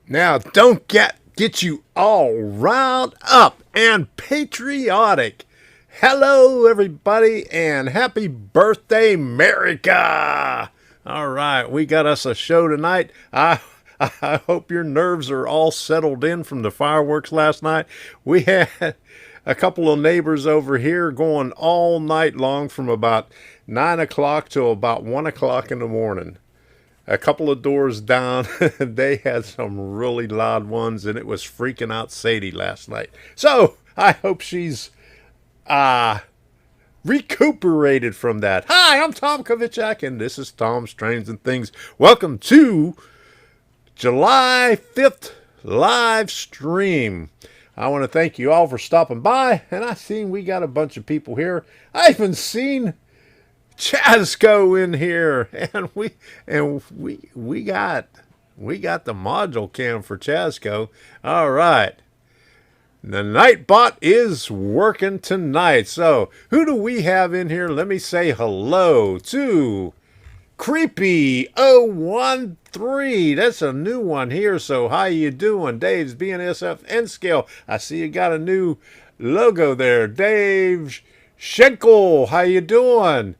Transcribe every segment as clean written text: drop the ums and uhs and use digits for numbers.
Now, don't get you all riled up and patriotic. Hello, everybody, and happy birthday, America! All right, we got us a show tonight. I hope your nerves are all settled in from the fireworks last night. We had a couple of neighbors over here going all night long from about 9 o'clock till about 1 o'clock in the morning. A couple of doors down, they had some really loud ones, and it was freaking out Sadie last night. So, I hope she's recuperated from that. Hi, I'm Tom Kovichak, and this is Tom's Trains and Things. Welcome to July 5th live stream. I want to thank you all for stopping by, and I seen we got a bunch of people here. I even seen Chasco in here, and we got the module cam for Chasco. All right, the Nightbot is working tonight. So who do we have in here? Let me say hello to Creepy 013. That's a new one here. So how you doing? Dave's BNSF N Scale. I see you got a new logo there. Dave Schenkel, how you doing?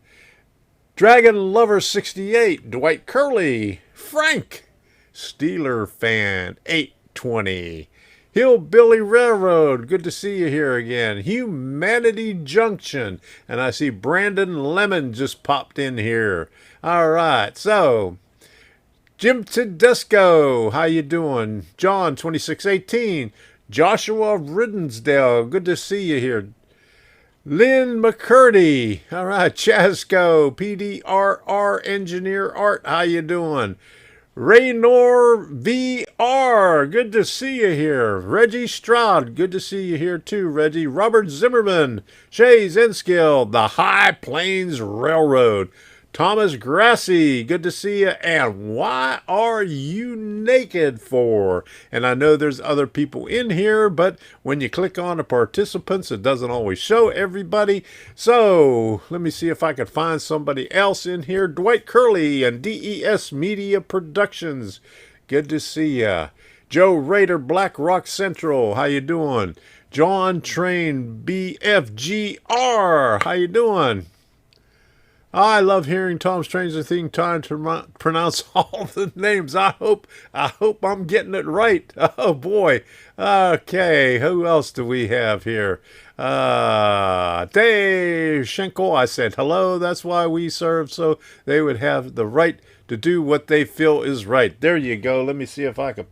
Dragon Lover 68, Dwight Curley, Frank, Steeler Fan 820, Hillbilly Railroad, good to see you here again, Humanity Junction, and I see Brandon Lemon just popped in here. All right, so Jim Tedesco, how you doing? John 2618, Joshua Riddensdale, good to see you here. Lynn McCurdy, all right, Chasco, PDRR Engineer Art, how you doing? Raynor VR, good to see you here. Reggie Stroud, good to see you here too, Reggie. Robert Zimmerman, Shays Enskill, the High Plains Railroad. Thomas Grassy, good to see you. And why are you naked for? And I know there's other people in here, but when you click on the participants, it doesn't always show everybody. So let me see if I can find somebody else in here. Dwight Curley and DES Media Productions, good to see ya. Joe Rader, Black Rock Central, how you doing? John Train BFGR, how you doing? I love hearing Tom Strange and Thing trying to pronounce all the names. I hope I'm getting it right. Oh boy. Okay, who else do we have here? Dave Schenkel. I said hello. That's why we serve, so they would have the right to do what they feel is right. There you go. Let me see if I can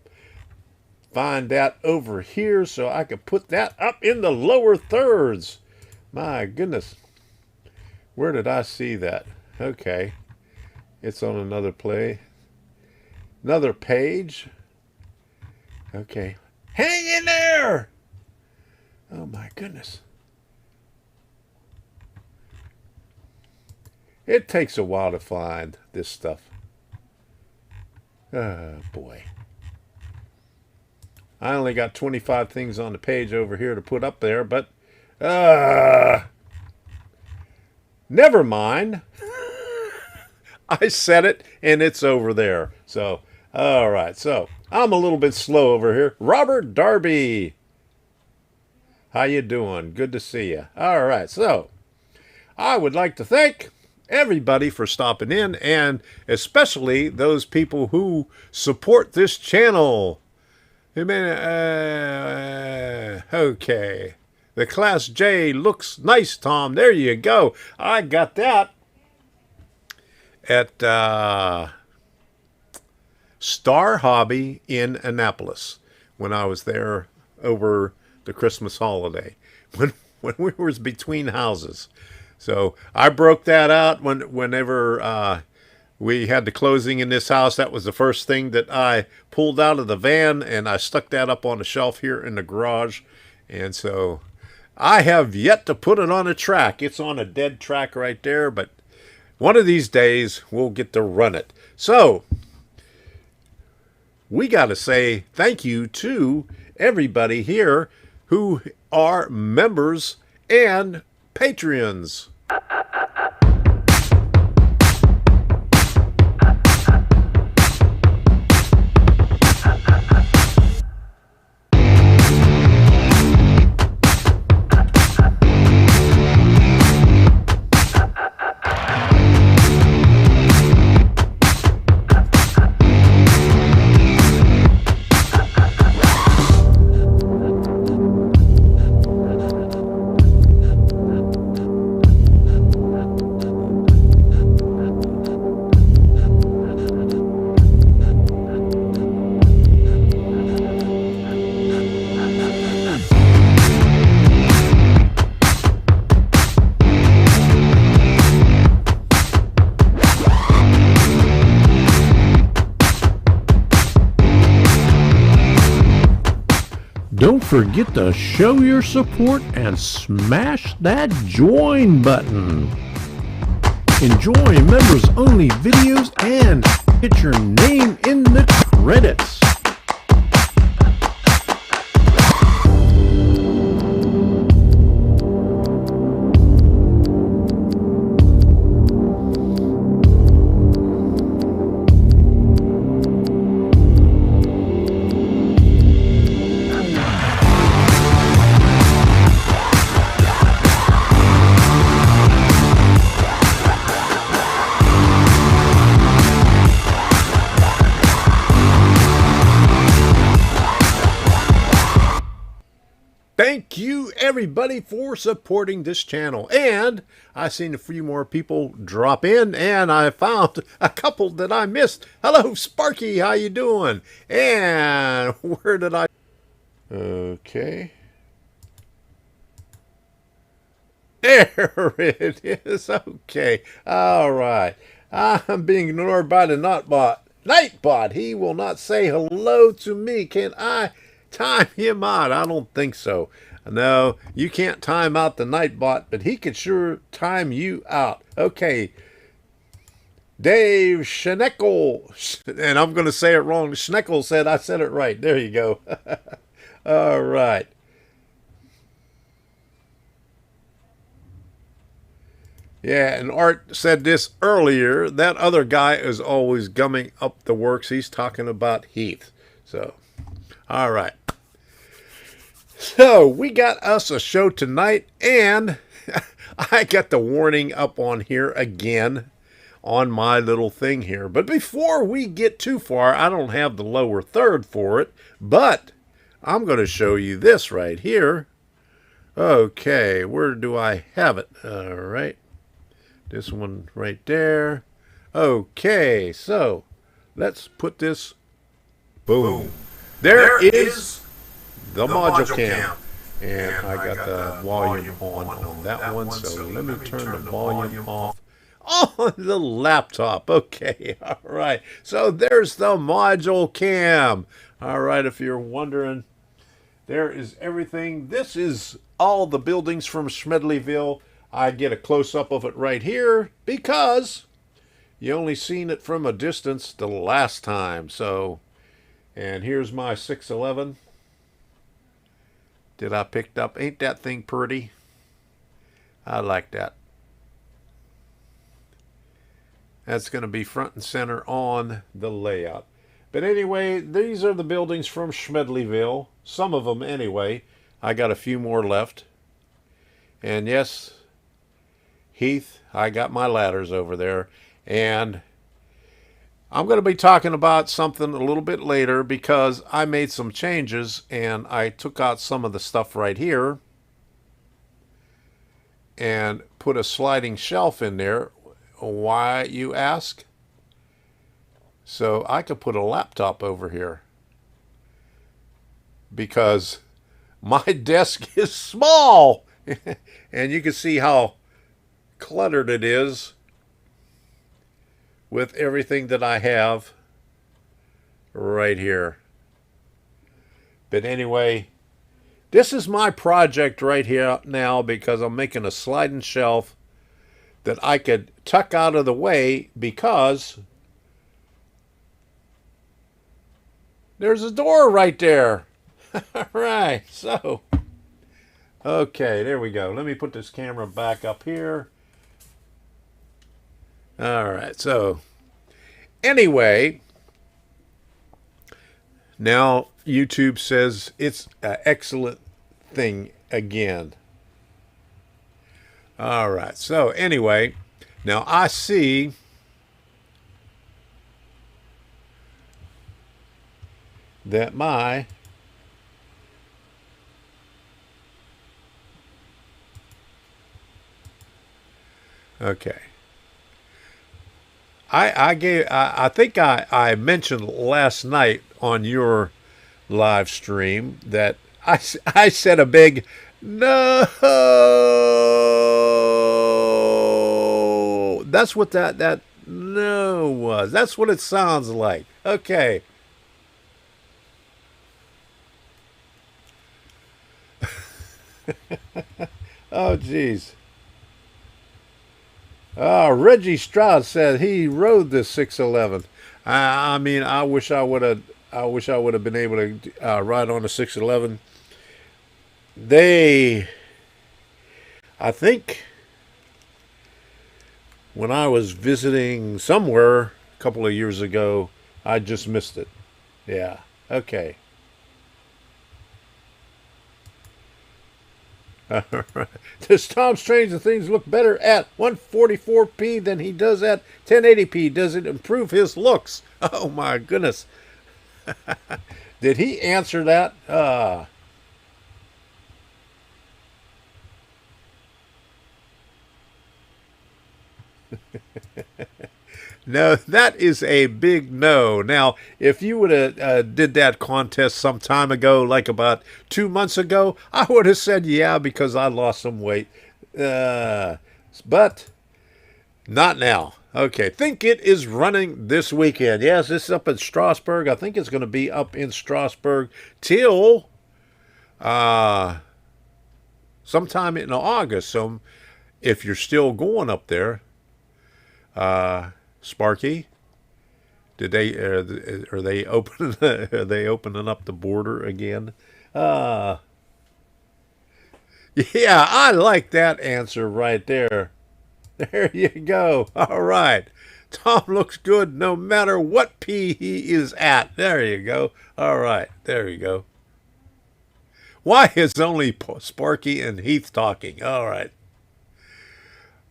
find that over here so I can put that up in the lower thirds. My goodness. Where did I see that? Okay. It's on another page. Okay. Hang in there! Oh my goodness. It takes a while to find this stuff. Oh boy. I only got 25 things on the page over here to put up there, but never mind. I said it, and it's over there. So, all right. So, I'm a little bit slow over here. Robert Darby. How you doing? Good to see you. All right. So, I would like to thank everybody for stopping in, and especially those people who support this channel. Okay. The Class J looks nice, Tom. There you go. I got that at Star Hobby in Annapolis when I was there over the Christmas holiday when we was between houses. So I broke that out whenever we had the closing in this house. That was the first thing that I pulled out of the van, and I stuck that up on the shelf here in the garage. And so I have yet to put it on a track. It's on a dead track right there, but one of these days we'll get to run it. So we got to say thank you to everybody here who are members and Patreons. Don't forget to show your support and smash that join button. Enjoy members only videos and get your name in the credits. Thank you, everybody, for supporting this channel. And I seen a few more people drop in, and I found a couple that I missed. Hello, Sparky. How you doing? And where did I... Okay. There it is. Okay. All right. I'm being ignored by the Nightbot. He will not say hello to me. Can I time him out? I don't think so. No, you can't time out the Nightbot, but he could sure time you out. Okay. Dave Schneckel, and I'm going to say it wrong. Schneckel said I said it right. There you go. All right. Yeah, and Art said this earlier. That other guy is always gumming up the works. He's talking about Heath. So, all right. So, we got us a show tonight, and I got the warning up on here again on my little thing here. But before we get too far, I don't have the lower third for it, but I'm going to show you this right here. Okay, where do I have it? All right. This one right there. Okay, so let's put this. Boom. There is the module cam. And I got the volume on that one, so let me turn the volume off on the laptop. Okay, all right. So there's the module cam. All right, if you're wondering, there is everything. This is all the buildings from Smedleyville. I get a close-up of it right here because you only seen it from a distance the last time. So, and here's my 611 that I picked up. Ain't that thing pretty? I like that. That's going to be front and center on the layout. But anyway, these are the buildings from Smedleyville. Some of them anyway. I got a few more left. And yes, Heath, I got my ladders over there. And I'm going to be talking about something a little bit later because I made some changes and I took out some of the stuff right here and put a sliding shelf in there. Why, you ask? So I could put a laptop over here because my desk is small. And you can see how cluttered it is with everything that I have right here. But anyway, this is my project right here now because I'm making a sliding shelf that I could tuck out of the way because there's a door right there. All right, so, okay, there we go. Let me put this camera back up here. All right, so anyway, now YouTube says it's an excellent thing again. All right, so anyway, now I see that my okay. I think I mentioned last night on your live stream that I said a big no. That's what that no was. That's what it sounds like. Okay. Oh, geez. Reggie Stroud said he rode this 611. I mean, I wish I would have. I wish I would have been able to ride on a 611. I think, when I was visiting somewhere a couple of years ago, I just missed it. Yeah. Okay. Does Tom Strange and Things look better at 144p than he does at 1080p? Does it improve his looks? Oh my goodness. Did he answer that? No, that is a big no. Now, if you would have did that contest some time ago, like about 2 months ago, I would have said yeah because I lost some weight. But not now. Okay, think it is running this weekend. Yes, it's up in Strasbourg. I think it's going to be up in Strasbourg till sometime in August. So if you're still going up there, Sparky? Did they are they open are they opening up the border again? Uh yeah, I like that answer right there. There you go. All right. Tom looks good no matter what P he is at. There you go. All right. There you go. Why is only Sparky and Heath talking? All right.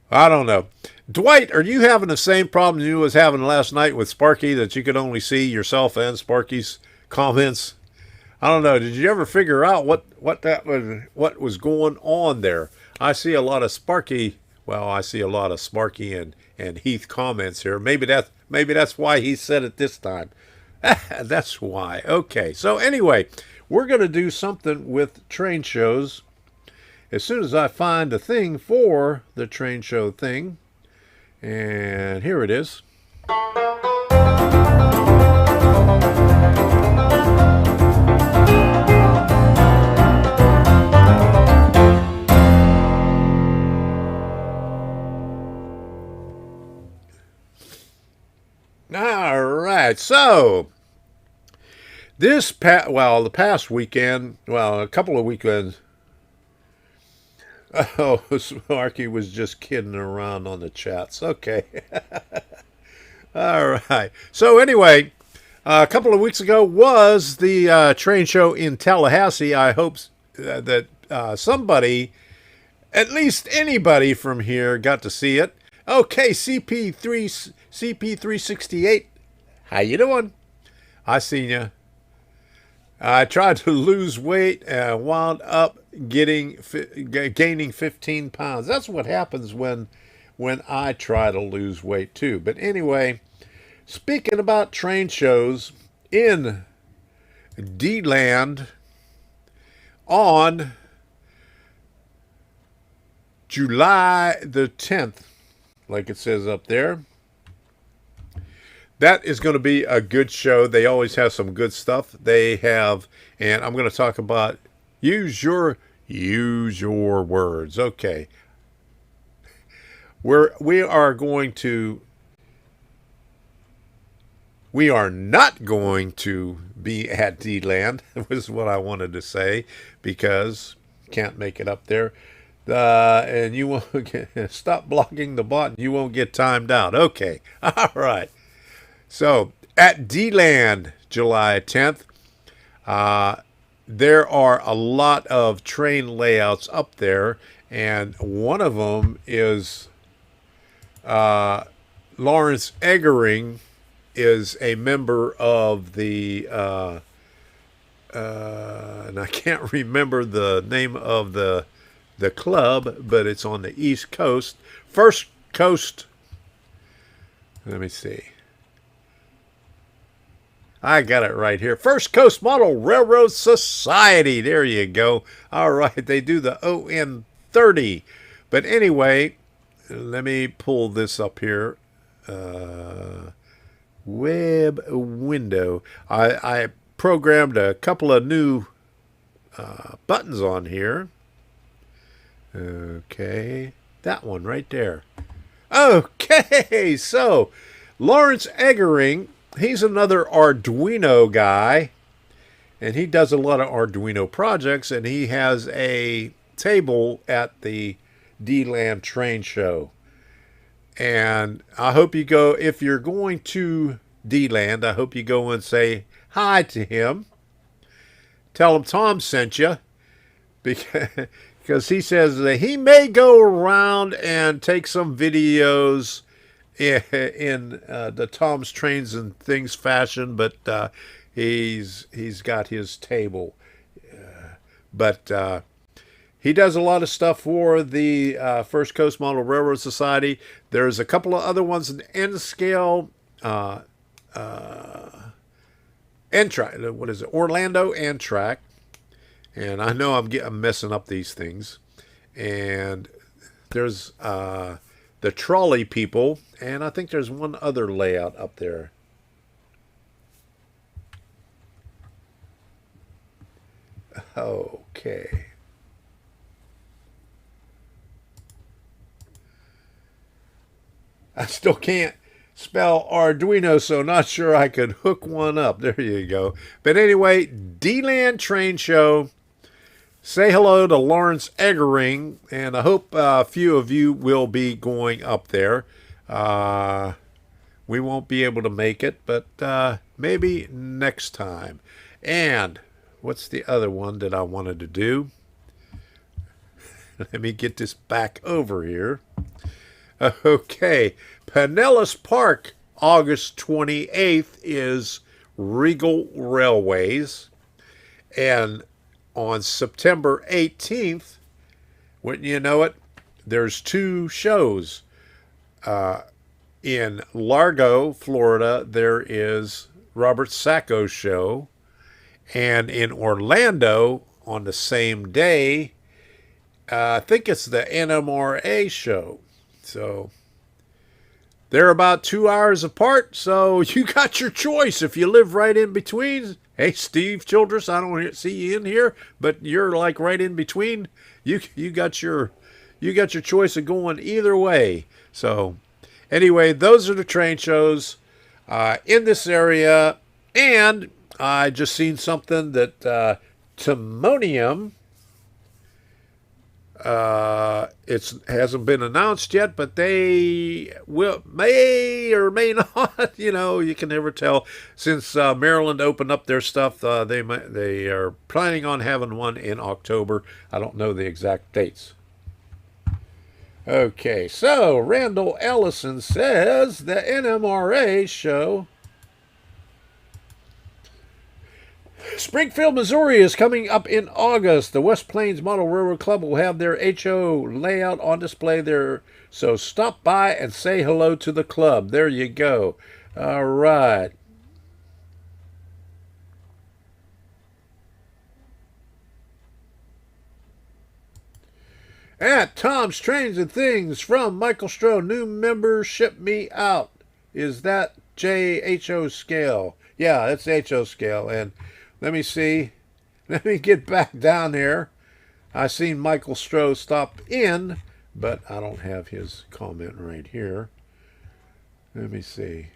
I don't know. Dwight, are you having the same problem you was having last night with Sparky that you could only see yourself and Sparky's comments? I don't know. Did you ever figure out what was going on there? I see a lot of Sparky. Well, I see a lot of Sparky and Heath comments here. Maybe that's why he said it this time. That's why. Okay. So anyway, we're gonna do something with train shows as soon as I find a thing for the train show thing. And here it is. All right, so the past weekend, a couple of weekends. Oh, Sparky was just kidding around on the chats. Okay. All right. So anyway, a couple of weeks ago was the train show in Tallahassee. I hope that somebody, at least anybody from here, got to see it. Okay, CP368. How you doing? I seen you. I tried to lose weight and wound up gaining 15 pounds. That's what happens when I try to lose weight too. But anyway, speaking about train shows in Deland on July the 10th, like it says up there. That is going to be a good show. They always have some good stuff. They have, and I'm going to talk about use your words. Okay. We are not going to be at Deland, was what I wanted to say, because can't make it up there. And you won't stop blocking the bot and you won't get timed out. Okay. All right. So at Deland, July 10th, there are a lot of train layouts up there, and one of them is Lawrence Eggering is a member of the, and I can't remember the name of the club, but it's on the East Coast. First Coast, let me see. I got it right here. First Coast Model Railroad Society. There you go. All right. They do the ON30. But anyway, let me pull this up here. Web window. I programmed a couple of new buttons on here. Okay. That one right there. Okay. So, Lawrence Eggering. He's another Arduino guy, and he does a lot of Arduino projects, and he has a table at the Deland train show. And I hope you go, if you're going to Deland, I hope you go and say hi to him. Tell him Tom sent you, because he says that he may go around and take some videos in the Tom's Trains and Things fashion, but he's got his table. But he does a lot of stuff for the First Coast Model Railroad Society. There's a couple of other ones in N-Scale, N-Track, what is it? Orlando N-Track. And I know I'm messing up these things. And there's the trolley people, and I think there's one other layout up there. Okay. I still can't spell Arduino, so not sure I could hook one up. There you go. But anyway, Deland Train Show. Say hello to Lawrence Eggering, and I hope a few of you will be going up there. We won't be able to make it, but maybe next time. And what's the other one that I wanted to do? Let me get this back over here. Okay, Pinellas Park, August 28th is Regal Railways. And on September 18th, wouldn't you know it, there's two shows. In Largo, Florida, there is Robert Sacco's show. And in Orlando, on the same day, I think it's the NMRA show. So they're about 2 hours apart. So you got your choice. If you live right in between, hey, Steve Childress, I don't see you in here, but you're like right in between. You got your choice of going either way. So anyway, those are the train shows in this area. And I just seen something that Timonium, it hasn't been announced yet, but they may or may not. You can never tell. Since Maryland opened up their stuff, they are planning on having one in October. I don't know the exact dates. Okay, so Randall Ellison says the NMRA show. Springfield, Missouri is coming up in August. The West Plains Model Railroad Club will have their HO layout on display there. So stop by and say hello to the club. There you go. All right. At Tom's Trains and Things from Michael Stroh, new member ship me out. Is that JHO scale? Yeah, that's HO scale. And let me see. Let me get back down there. I seen Michael Stroh stop in, but I don't have his comment right here. Let me see.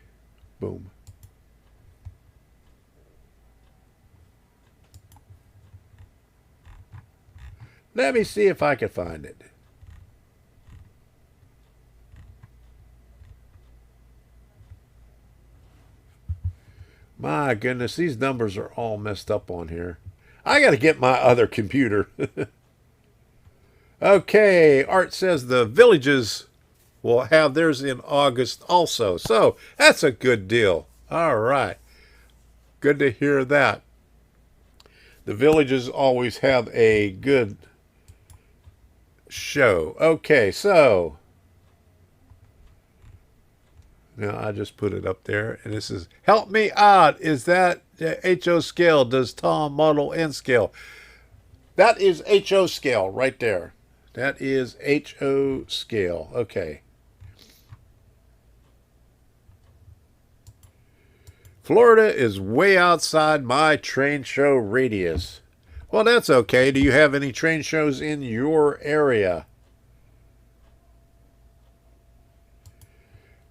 Boom. Let me see if I can find it. My goodness, these numbers are all messed up on here. I got to get my other computer. Okay, Art says the Villages will have theirs in August also. So that's a good deal. All right. Good to hear that. The Villages always have a good show. Okay, so now I just put it up there, and this is help me out. Is that HO scale? Does Tom model N scale? That is HO scale right there. That is HO scale. Okay. Florida is way outside my train show radius. Well, that's okay. Do you have any train shows in your area?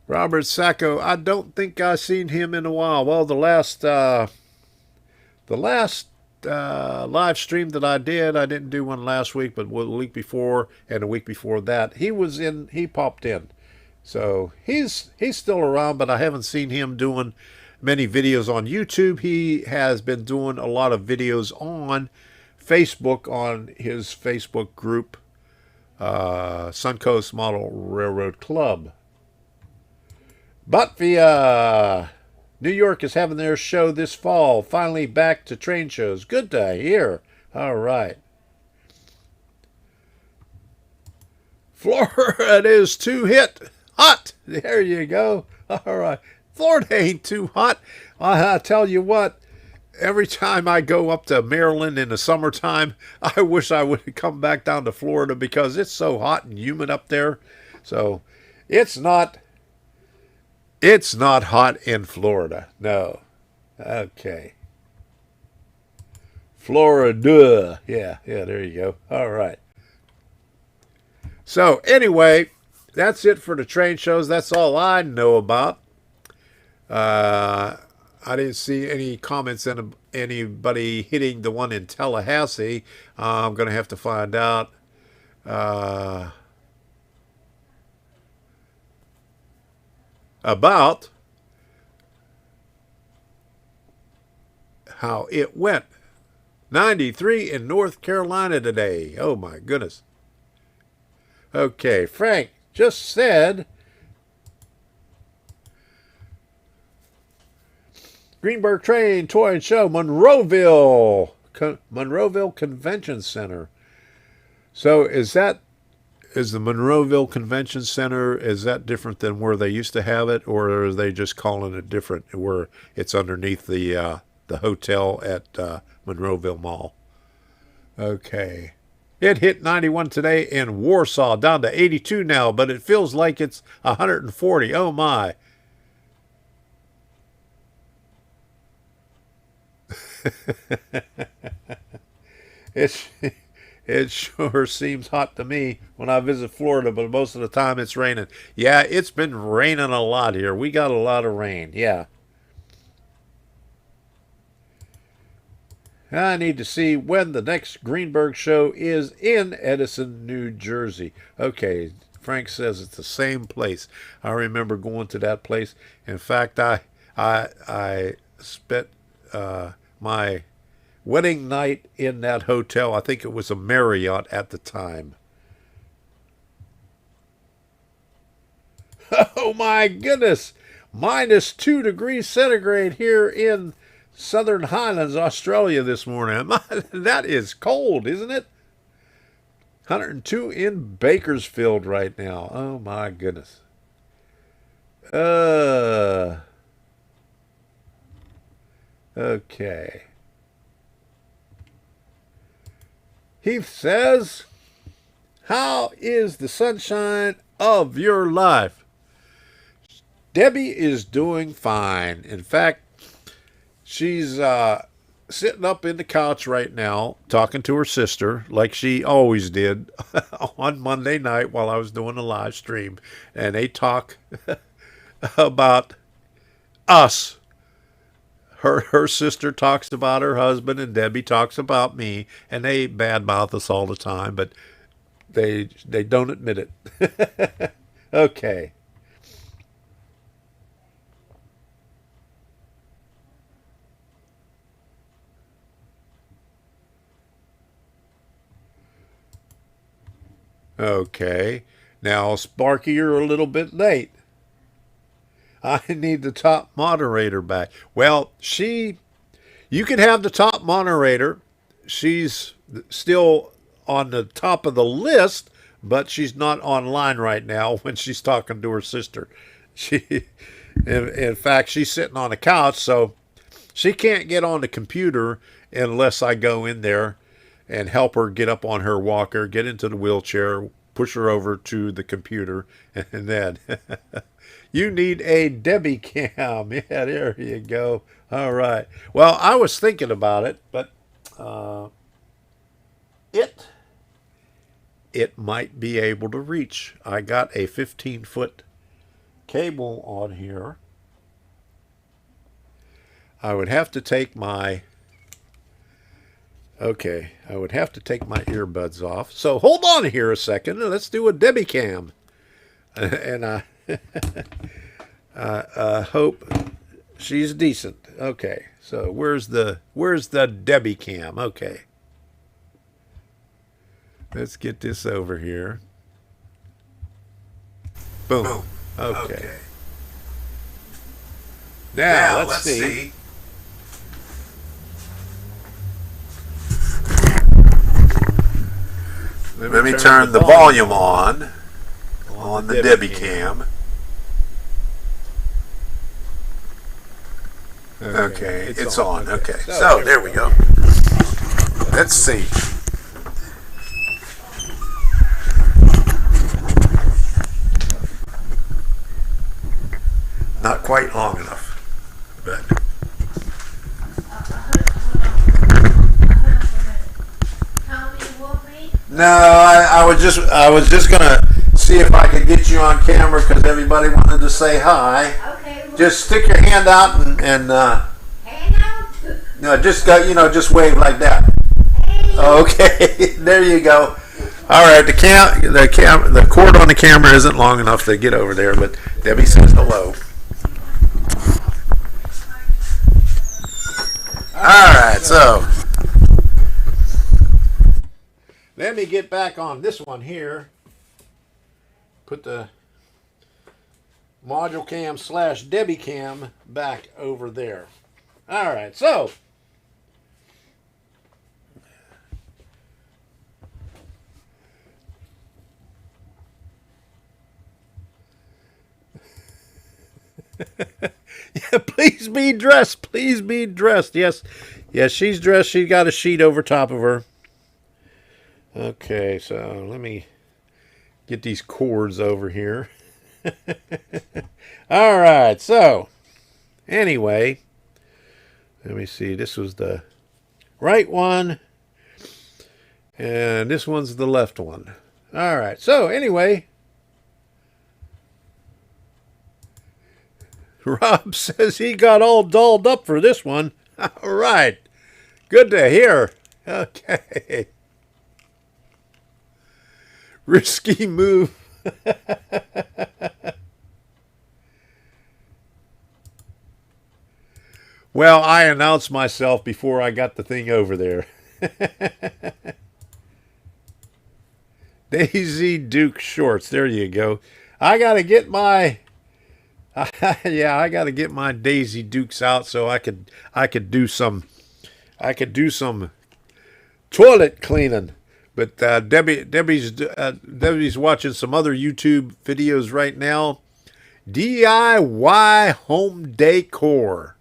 Robert Sacco, I don't think I've seen him in a while. Well, the last live stream that I didn't do one last week, but the week before and the week before that, he popped in. So he's still around, but I haven't seen him doing many videos on YouTube. He has been doing a lot of videos on Facebook, on his Facebook group, Suncoast Model Railroad Club. But New York is having their show this fall. Finally back to train shows. Good to hear. All right. Florida is too hot. There you go. All right. Florida ain't too hot. I tell you what, every time I go up to Maryland in the summertime, I wish I would come back down to Florida because it's so hot and humid up there. So it's not hot in Florida. No. Okay. Florida. Yeah, there you go. All right. So anyway, that's it for the train shows. That's all I know about. I didn't see any comments on anybody hitting the one in Tallahassee. I'm going to have to find out. Uh, about how it went. 93 in North Carolina today. Oh my goodness. Okay, Frank just said Greenberg Train Toy and Show, Monroeville, Monroeville Convention Center. So is the Monroeville Convention Center, is that different than where they used to have it, or are they just calling it different where it's underneath the hotel at Monroeville Mall? Okay. It hit 91 today in Warsaw, down to 82 now, but it feels like it's 140. Oh my. It sure seems hot to me when I visit Florida, but most of the time it's raining. Yeah, it's been raining a lot here. We got a lot of rain. Yeah. I need to see when the next Greenberg show is in Edison, New Jersey. Okay, Frank says it's the same place. I remember going to that place. In fact, I spent my wedding night in that hotel. I think it was a Marriott at the time. Oh my goodness! -2 degrees centigrade here in Southern Highlands, Australia this morning. That is cold, isn't it? 102 in Bakersfield right now. Oh my goodness. Okay. Heath says, how is the sunshine of your life? Debbie is doing fine. In fact, she's sitting up in the couch right now talking to her sister like she always did on Monday night while I was doing a live stream. And they talk about us. Her sister talks about her husband, and Debbie talks about me, and they badmouth us all the time, but they don't admit it. Okay. Okay. Now, Sparky, you're a little bit late. I need the top moderator back. Well, you can have the top moderator. She's still on the top of the list, but she's not online right now when she's talking to her sister. In fact, she's sitting on the couch, so she can't get on the computer unless I go in there and help her get up on her walker, get into the wheelchair, push her over to the computer, and then you need a Debbie cam. Yeah, there you go. All right. Well, I was thinking about it, but it might be able to reach. I got a 15-foot cable on here. I would have to take my earbuds off. So hold on here a second and let's do a Debbie cam. And I hope she's decent. Okay, so where's the Debbie cam? Okay, let's get this over here. Boom. Okay. Now let's see. Let me turn the volume on the Debbie cam. Okay, it's on. Okay, so there we go. Let's see. Not quite long enough, but no, I was just gonna see if I could get you on camera because everybody wanted to say hi. Okay. Well, just stick your hand out and hand out? no, just go, just wave like that. Hey. Okay, there you go. All right, the cord on the camera isn't long enough to get over there, but Debbie says hello. All right, so let me get back on this one here. Put the module cam / Debbie cam back over there. All right, so yeah, please be dressed. Please be dressed. Yes, she's dressed. She got a sheet over top of her. Okay, so let me get these cords over here. All right, so anyway, let me see. This was the right one, and this one's the left one. All right, so anyway, Rob says he got all dolled up for this one. All right, good to hear. Okay. Risky move. Well, I announced myself before I got the thing over there. Daisy Duke shorts. There you go. I got to get my I got to get my Daisy Dukes out so I could do some toilet cleaning. But Debbie's watching some other YouTube videos right now. DIY home decor.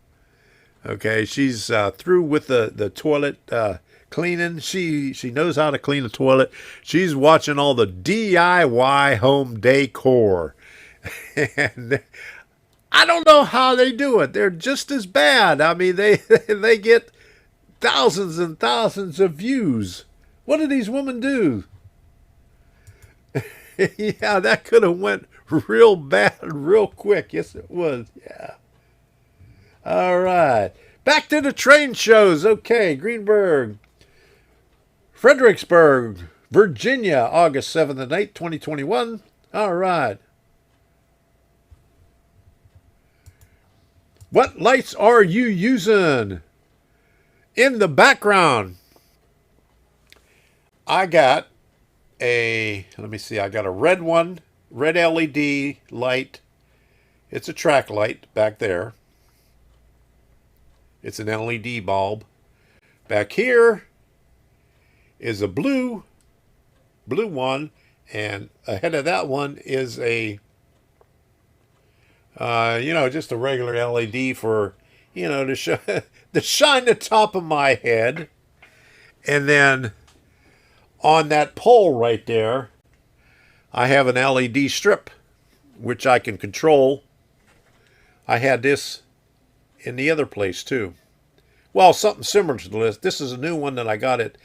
Okay, she's through with the toilet cleaning. She knows how to clean a toilet. She's watching all the DIY home decor. And I don't know how they do it. They're just as bad. I mean, they get thousands and thousands of views. What did these women do? Yeah, that could have went real bad real quick. Yes, it was. Yeah. All right. Back to the train shows. Okay, Greenberg. Fredericksburg, Virginia, August 7th and 8th, 2021. All right. What lights are you using? In the background, I got I got a red one, red LED light. It's a track light back there. It's an LED bulb. Back here is a blue one, and ahead of that one is a just a regular LED for, to shine the top of my head. And then on that pole right there, I have an LED strip, which I can control. I had this in the other place too. Well, something similar to this. This is a new one that I got at.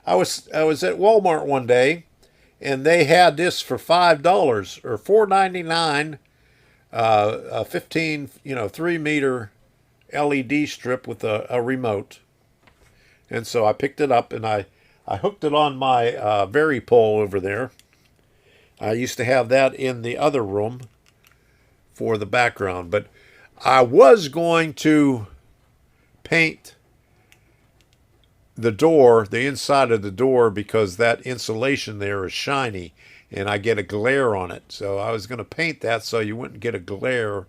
I was at Walmart one day, and they had this for $5 or $4.99. A 15, 3-meter LED strip with a remote. And so I picked it up and I hooked it on my Very pole over there. I used to have that in the other room for the background, but I was going to paint the door, the inside of the door, because that insulation there is shiny and I get a glare on it. So I was going to paint that so you wouldn't get a glare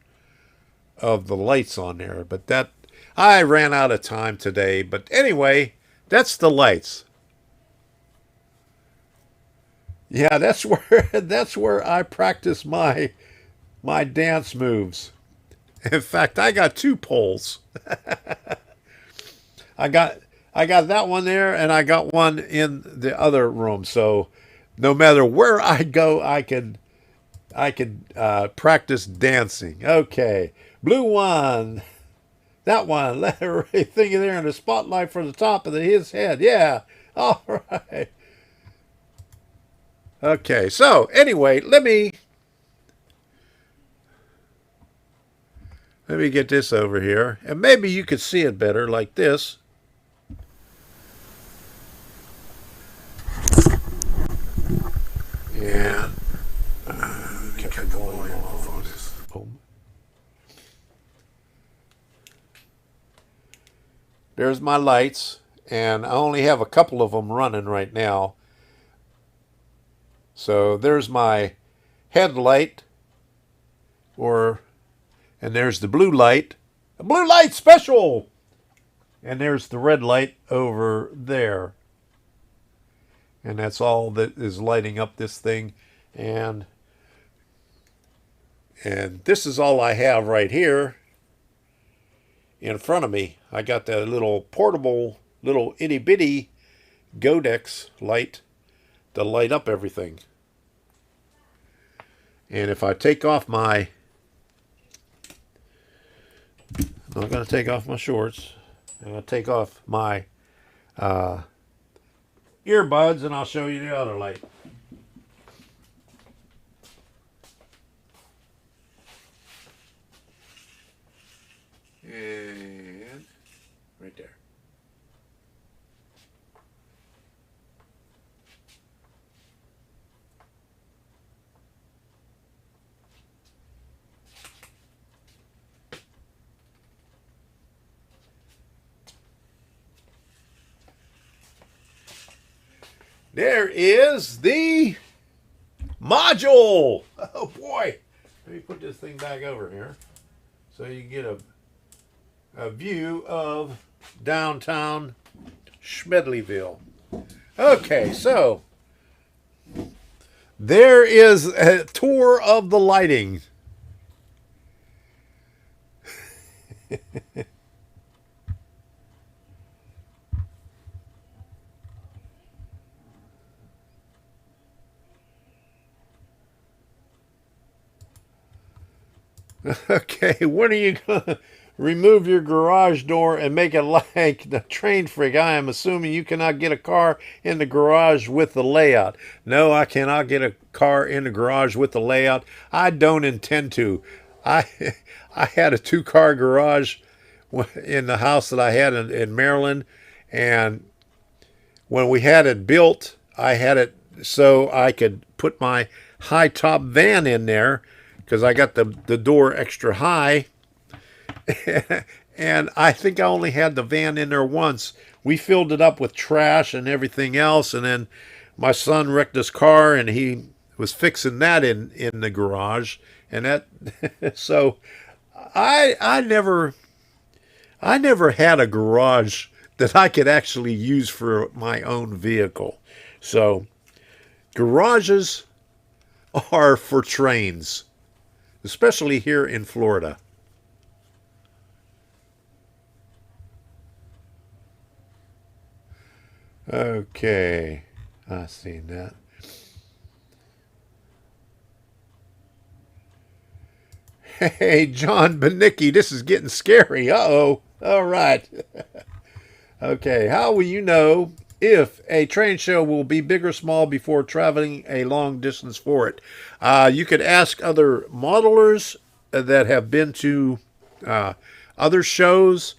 of the lights on there. But that, I ran out of time today. But anyway, that's the lights. Yeah, that's where I practice my dance moves. In fact, I got 2 poles. I got that one there, and I got one in the other room. So no matter where I go, I can practice dancing. Okay, blue one, that one. Let her thing in there in the spotlight for the top of his head. Yeah, all right. Okay, so anyway, let me get this over here, and maybe you could see it better like this. And kept the volume off on this. Boom. There's my lights, and I only have a couple of them running right now. So there's my headlight, and there's the blue light, a blue light special, and there's the red light over there. And that's all that is lighting up this thing. And this is all I have right here in front of me. I got that little portable, little itty bitty Godex light to light up everything. And if I take off my, I'm not going to take off my shorts. I'm going to take off my earbuds, and I'll show you the other light. And right there. There is the module. Oh boy. Let me put this thing back over here so you can get a view of downtown Schmedleyville. Okay, so there is a tour of the lighting. Okay, when are you going to remove your garage door and make it like the train freak? I am assuming you cannot get a car in the garage with the layout. No, I cannot get a car in the garage with the layout. I don't intend to. I had a 2-car garage in the house that I had in Maryland, and when we had it built, I had it so I could put my high top van in there, because I got the door extra high. And I think I only had the van in there once. We filled it up with trash and everything else, and then my son wrecked his car, and he was fixing that in the garage. And that so I never had a garage that I could actually use for my own vehicle. So garages are for trains, especially here in Florida. Okay, I seen that. Hey, John Benicki, this is getting scary. Uh-oh. All right. Okay, how will you know if a train show will be big or small before traveling a long distance for it? You could ask other modelers that have been to other shows.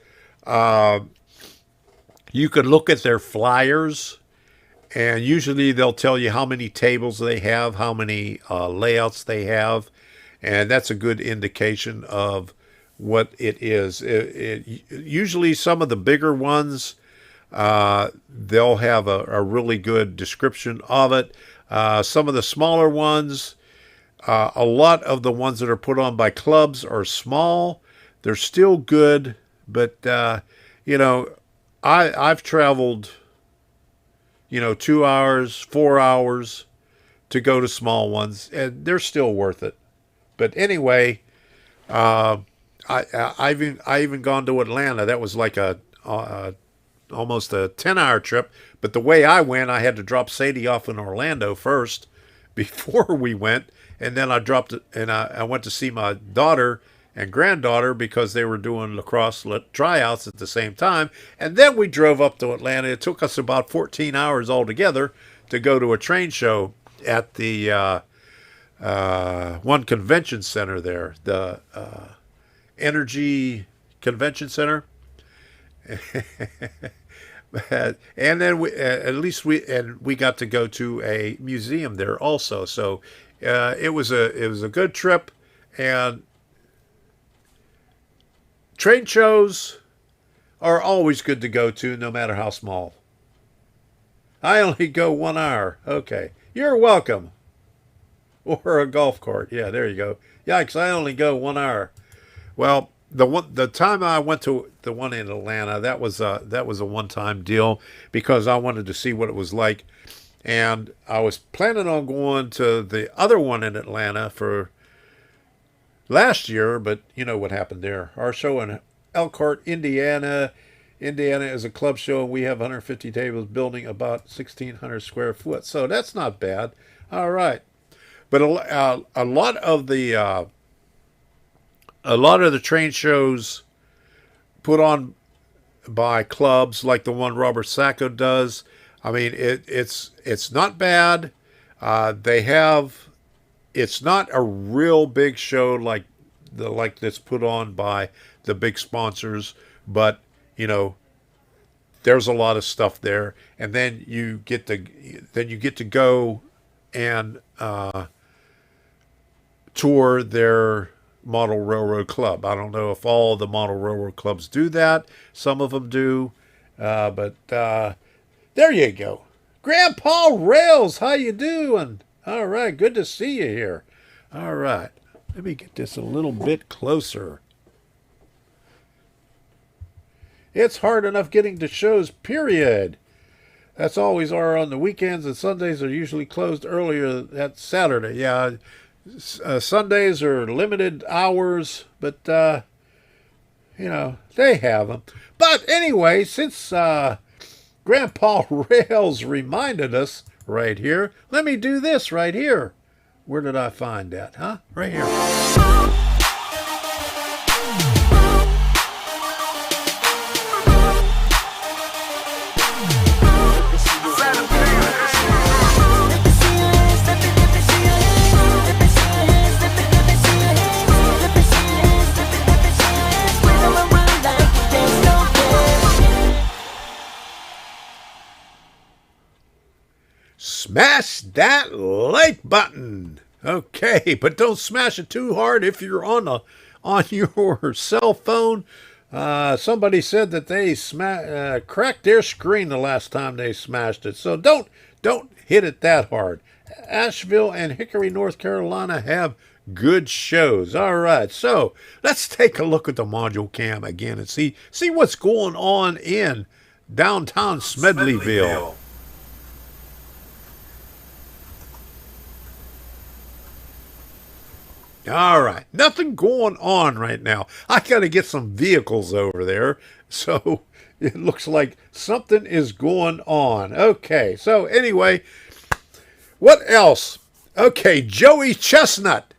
You could look at their flyers, and usually they'll tell you how many tables they have, how many layouts they have, and that's a good indication of what it is. Usually some of the bigger ones, they'll have a really good description of it. Some of the smaller ones, a lot of the ones that are put on by clubs are small. They're still good, but I've traveled 2 hours, 4 hours to go to small ones, and they're still worth it. But anyway, I've even gone to Atlanta. That was like almost a 10-hour trip. But the way I went, I had to drop Sadie off in Orlando first before we went, and then I dropped it, and I went to see my daughter and granddaughter because they were doing lacrosse tryouts at the same time. And then we drove up to Atlanta. It took us about 14 hours altogether to go to a train show. at the one convention center there, the Energy Convention Center. And then we got to go to a museum there also. So it was a good trip. And trade shows are always good to go to, no matter how small. I only go 1 hour. Okay, you're welcome. Or a golf cart. Yeah, there you go. Yikes! I only go 1 hour. Well, the time I went to the one in Atlanta, that was a one-time deal because I wanted to see what it was like, and I was planning on going to the other one in Atlanta for last year, but you know what happened there. Our show in Elkhart, Indiana. Indiana is a club show, and we have 150 tables, building about 1,600 square foot. So that's not bad. All right, but a lot of the train shows put on by clubs like the one Robert Sacco does. I mean, it's not bad. It's not a real big show like that's put on by the big sponsors, but you know, there's a lot of stuff there, and then you get to go and tour their model railroad club. I don't know if all the model railroad clubs do that. Some of them do, but there you go. Grandpa Rails, how you doing? All right, good to see you here. All right, let me get this a little bit closer. It's hard enough getting to shows, period. That's always are on the weekends, and Sundays are usually closed earlier that Saturday. Yeah, Sundays are limited hours, but, you know, they have them. But anyway, since Grandpa Rails reminded us right here, let me do this right here. Where did I find that, huh? Right here. Smash that like button. Okay, but don't smash it too hard if you're on your cell phone. Somebody said that they cracked their screen the last time they smashed it. So don't hit it that hard. Asheville and Hickory, North Carolina have good shows. All right, so let's take a look at the module cam again and see what's going on in downtown Smedleyville. All right, nothing going on right now. I got to get some vehicles over there, so it looks like something is going on. Okay, so anyway, what else? Okay, Joey Chestnut.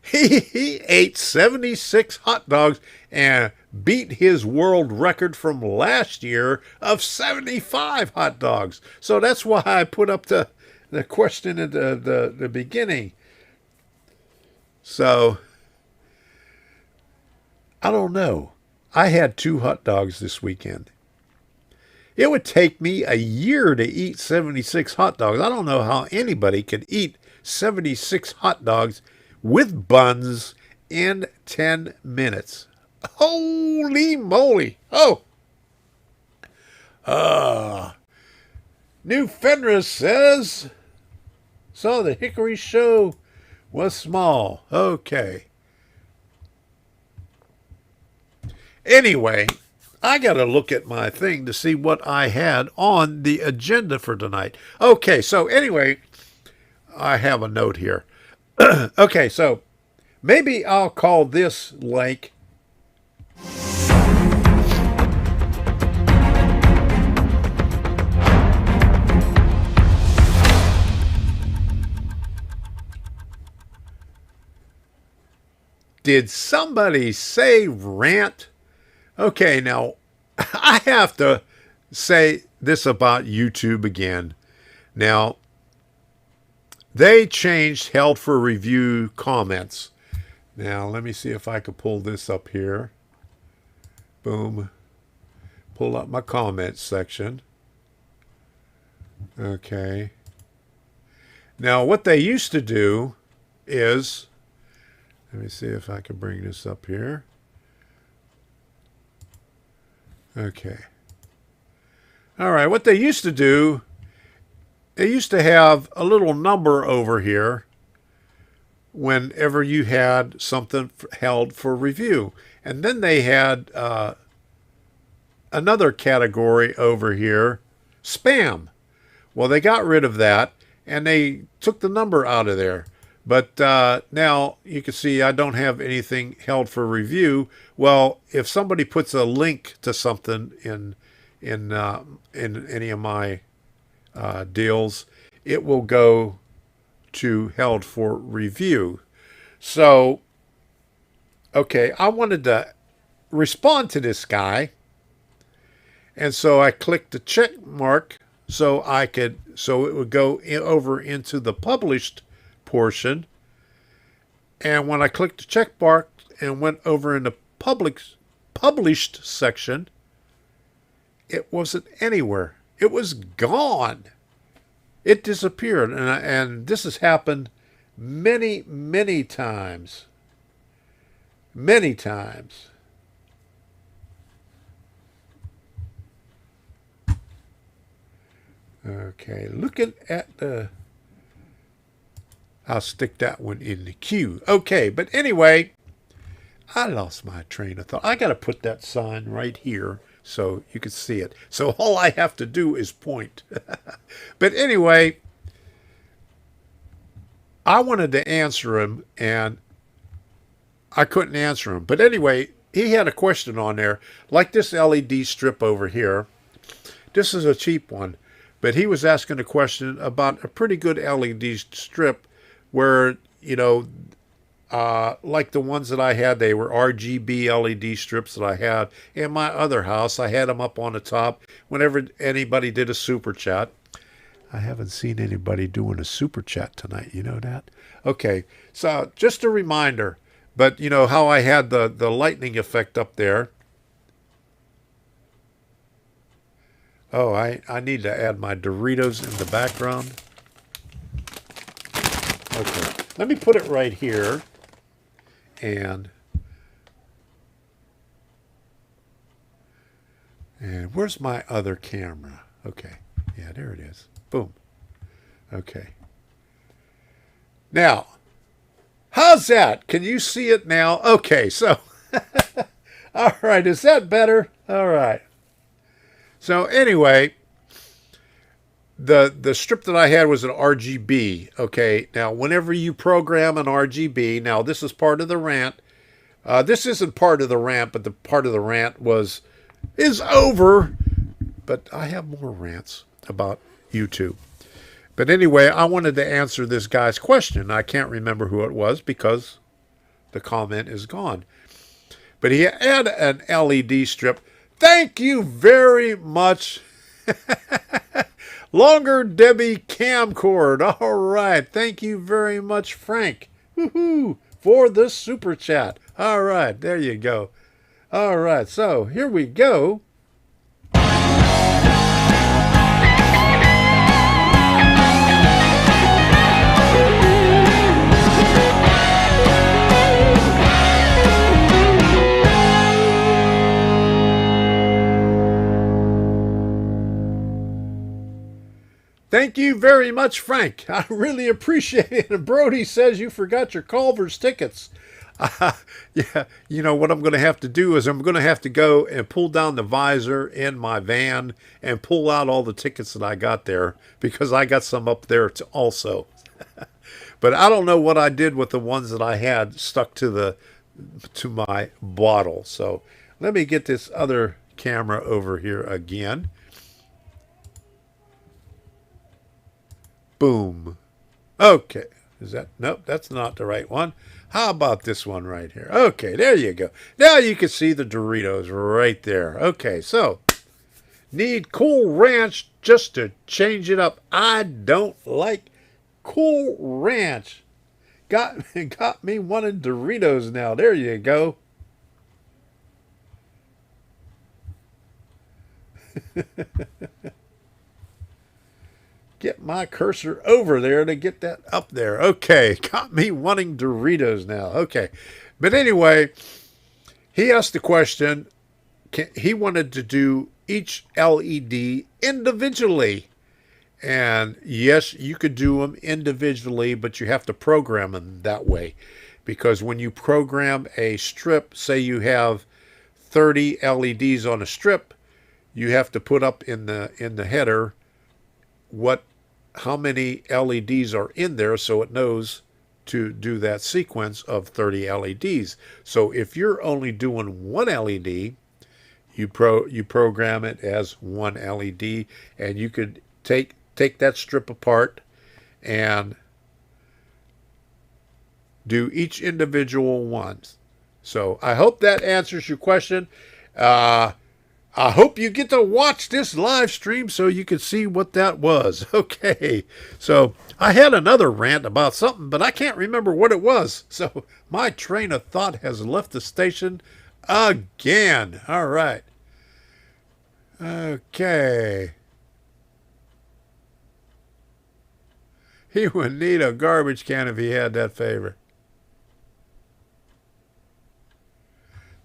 He ate 76 hot dogs and beat his world record from last year of 75 hot dogs. So that's why I put up the question at the beginning. So, I don't know. I had 2 hot dogs this weekend. It would take me a year to eat 76 hot dogs. I don't know how anybody could eat 76 hot dogs with buns in 10 minutes. Holy moly. Oh. New Fenris says, so the Hickory show was small. Okay. Anyway, I got to look at my thing to see what I had on the agenda for tonight. Okay, so anyway, I have a note here. Okay, so maybe I'll call this like Did somebody say rant? Okay, now, I have to say this about YouTube again. Now, they changed held for review comments. Now, let me see if I can pull this up here. Boom. Pull up my comments section. Okay. Now, what they used to do is, let me see if I can bring this up here. Okay. All right, what they used to do, they used to have a little number over here whenever you had something held for review. And then they had another category over here, spam. Well, they got rid of that, and they took the number out of there. But now you can see I don't have anything held for review. Well, if somebody puts a link to something in any of my deals, it will go to held for review. So, okay, I wanted to respond to this guy, and so I clicked the check mark so it would go over into the published portion. And when I clicked the check mark and went over in the published section, it wasn't anywhere. It was gone. It disappeared. And this has happened many, many times. Many times. Okay, looking at the... I'll stick that one in the queue. Okay, but anyway, I lost my train of thought. I got to put that sign right here so you can see it. So all I have to do is point. But anyway, I wanted to answer him, and I couldn't answer him. But anyway, he had a question on there, like this LED strip over here. This is a cheap one, but he was asking a question about a pretty good LED strip where, you know, like the ones that I had, they were RGB LED strips that I had in my other house. I had them up on the top whenever anybody did a super chat. I haven't seen anybody doing a super chat tonight. You know that? Okay, so just a reminder. But you know how I had the lightning effect up there. Oh, I need to add my Doritos in the background. Okay, let me put it right here. And where's my other camera? Okay, yeah, there it is. Boom. Okay. Now, how's that? Can you see it now? Okay, so, all right, is that better? All right. So anyway, the strip that I had was an RGB. Okay, now whenever you program an RGB, now this is part of the rant. This isn't part of the rant, but the part of the rant is over. But I have more rants about YouTube. But anyway, I wanted to answer this guy's question. I can't remember who it was because the comment is gone. But he had an LED strip. Thank you very much. Longer Debbie camcord. All right. Thank you very much, Frank. Woohoo! For the super chat. All right. There you go. All right. So here we go. Thank you very much, Frank. I really appreciate it. And Brody says you forgot your Culver's tickets. Yeah, you know what I'm going to have to do is I'm going to have to go and pull down the visor in my van and pull out all the tickets that I got there because I got some up there also. But I don't know what I did with the ones that I had stuck to my bottle. So let me get this other camera over here again. Boom. Okay. Is that? Nope, that's not the right one. How about this one right here? Okay, there you go. Now you can see the Doritos right there. Okay, so need Cool Ranch just to change it up. I don't like Cool Ranch. Got me wanting Doritos now. There you go. Get my cursor over there to get that up there. Okay, got me wanting Doritos now. Okay. But anyway, he asked the question, he wanted to do each LED individually. And yes, you could do them individually, but you have to program them that way. Because when you program a strip, say you have 30 LEDs on a strip, you have to put up in the header how many LEDs are in there so it knows to do that sequence of 30 LEDs. So if you're only doing one LED, you program it as one LED, and you could take that strip apart and do each individual ones. So I hope that answers your question. I hope you get to watch this live stream so you can see what that was. Okay, so I had another rant about something, but I can't remember what it was. So my train of thought has left the station again. All right. Okay. He would need a garbage can if he had that favor.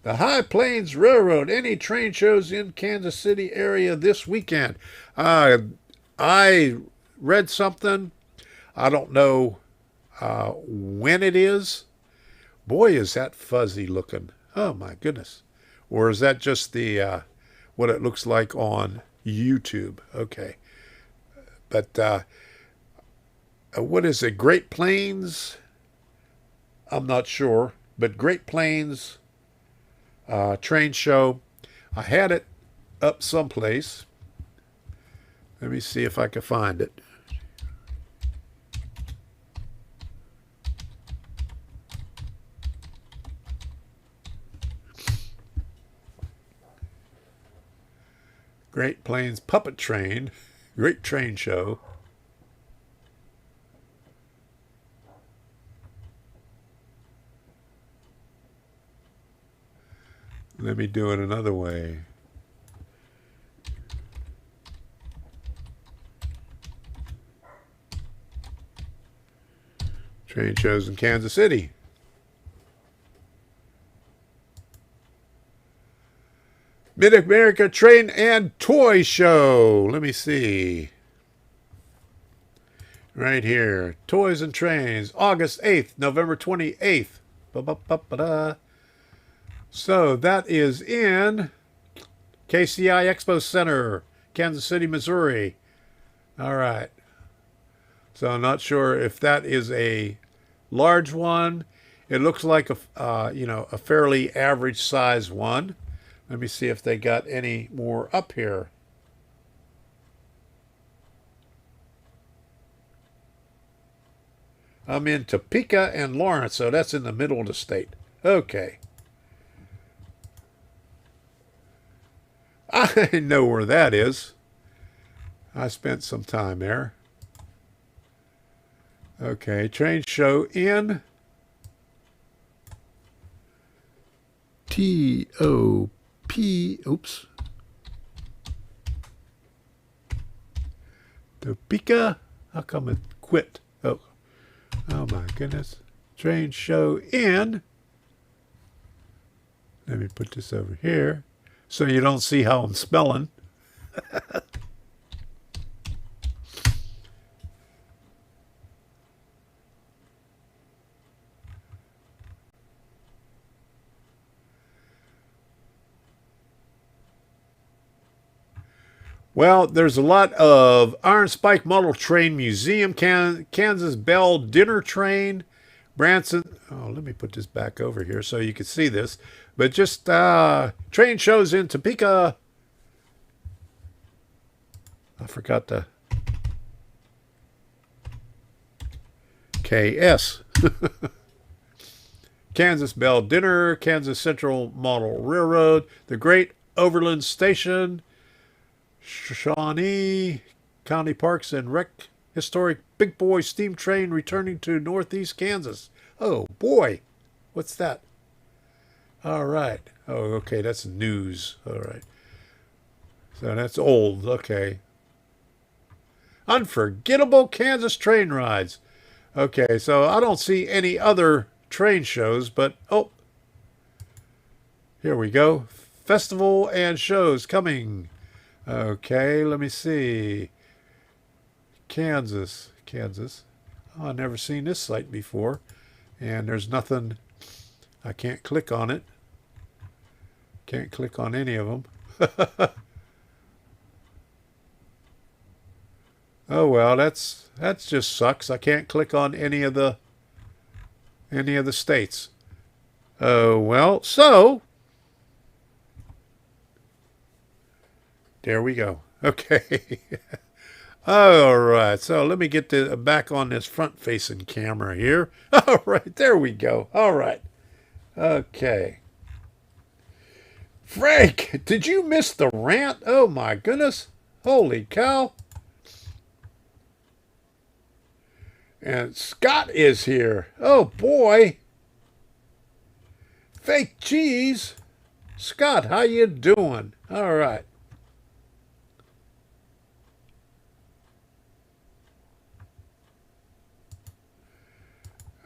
The High Plains Railroad. Any train shows in Kansas City area this weekend? I read something. I don't know when it is. Boy, is that fuzzy looking. Oh, my goodness. Or is that just the what it looks like on YouTube? Okay. But what is it? Great Plains? I'm not sure. But Great Plains train show. I had it up someplace. Let me see if I can find it. Great Plains Puppet Train. Great train show. Let me do it another way. Train shows in Kansas City. Mid-America Train and Toy Show. Let me see. Right here. Toys and Trains. August 8th, November 28th. Ba-ba-ba-ba-da. So that is in KCI Expo Center, Kansas City, Missouri. All right. So I'm not sure if that is a large one. It looks like a fairly average size one. Let me see if they got any more up here. I'm in Topeka and Lawrence, so that's in the middle of the state. Okay. I know where that is. I spent some time there. Okay, train show in T-O-P, oops. Topeka? How come it quit? Oh my goodness. Train show in, let me put this over here so you don't see how I'm spelling. Well, there's a lot of Iron Spike Model Train Museum, Kansas Bell Dinner Train, Branson. Oh, let me put this back over here so you can see this. But just train shows in Topeka. I forgot the KS. Kansas Bell Dinner, Kansas Central Model Railroad, the Great Overland Station, Shawnee County Parks and Rec historic big boy steam train returning to northeast Kansas. Oh boy, what's that? All right. Oh, okay, that's news. All right. So that's old. Okay. Unforgettable Kansas train rides. Okay, so I don't see any other train shows, but oh, here we go. Festival and shows coming. Okay, let me see. Kansas. Oh, I've never seen this site before. And there's nothing. I can't click on it. Can't click on any of them. Oh well, that's just sucks. I can't click on any of the states. Oh well, so there we go. Okay. All right. So let me get back on this front-facing camera here. All right, there we go. All right. Okay. Frank, did you miss the rant? Oh my goodness. Holy cow. And Scott is here. Oh boy. Fake cheese. Scott, how you doing? All right.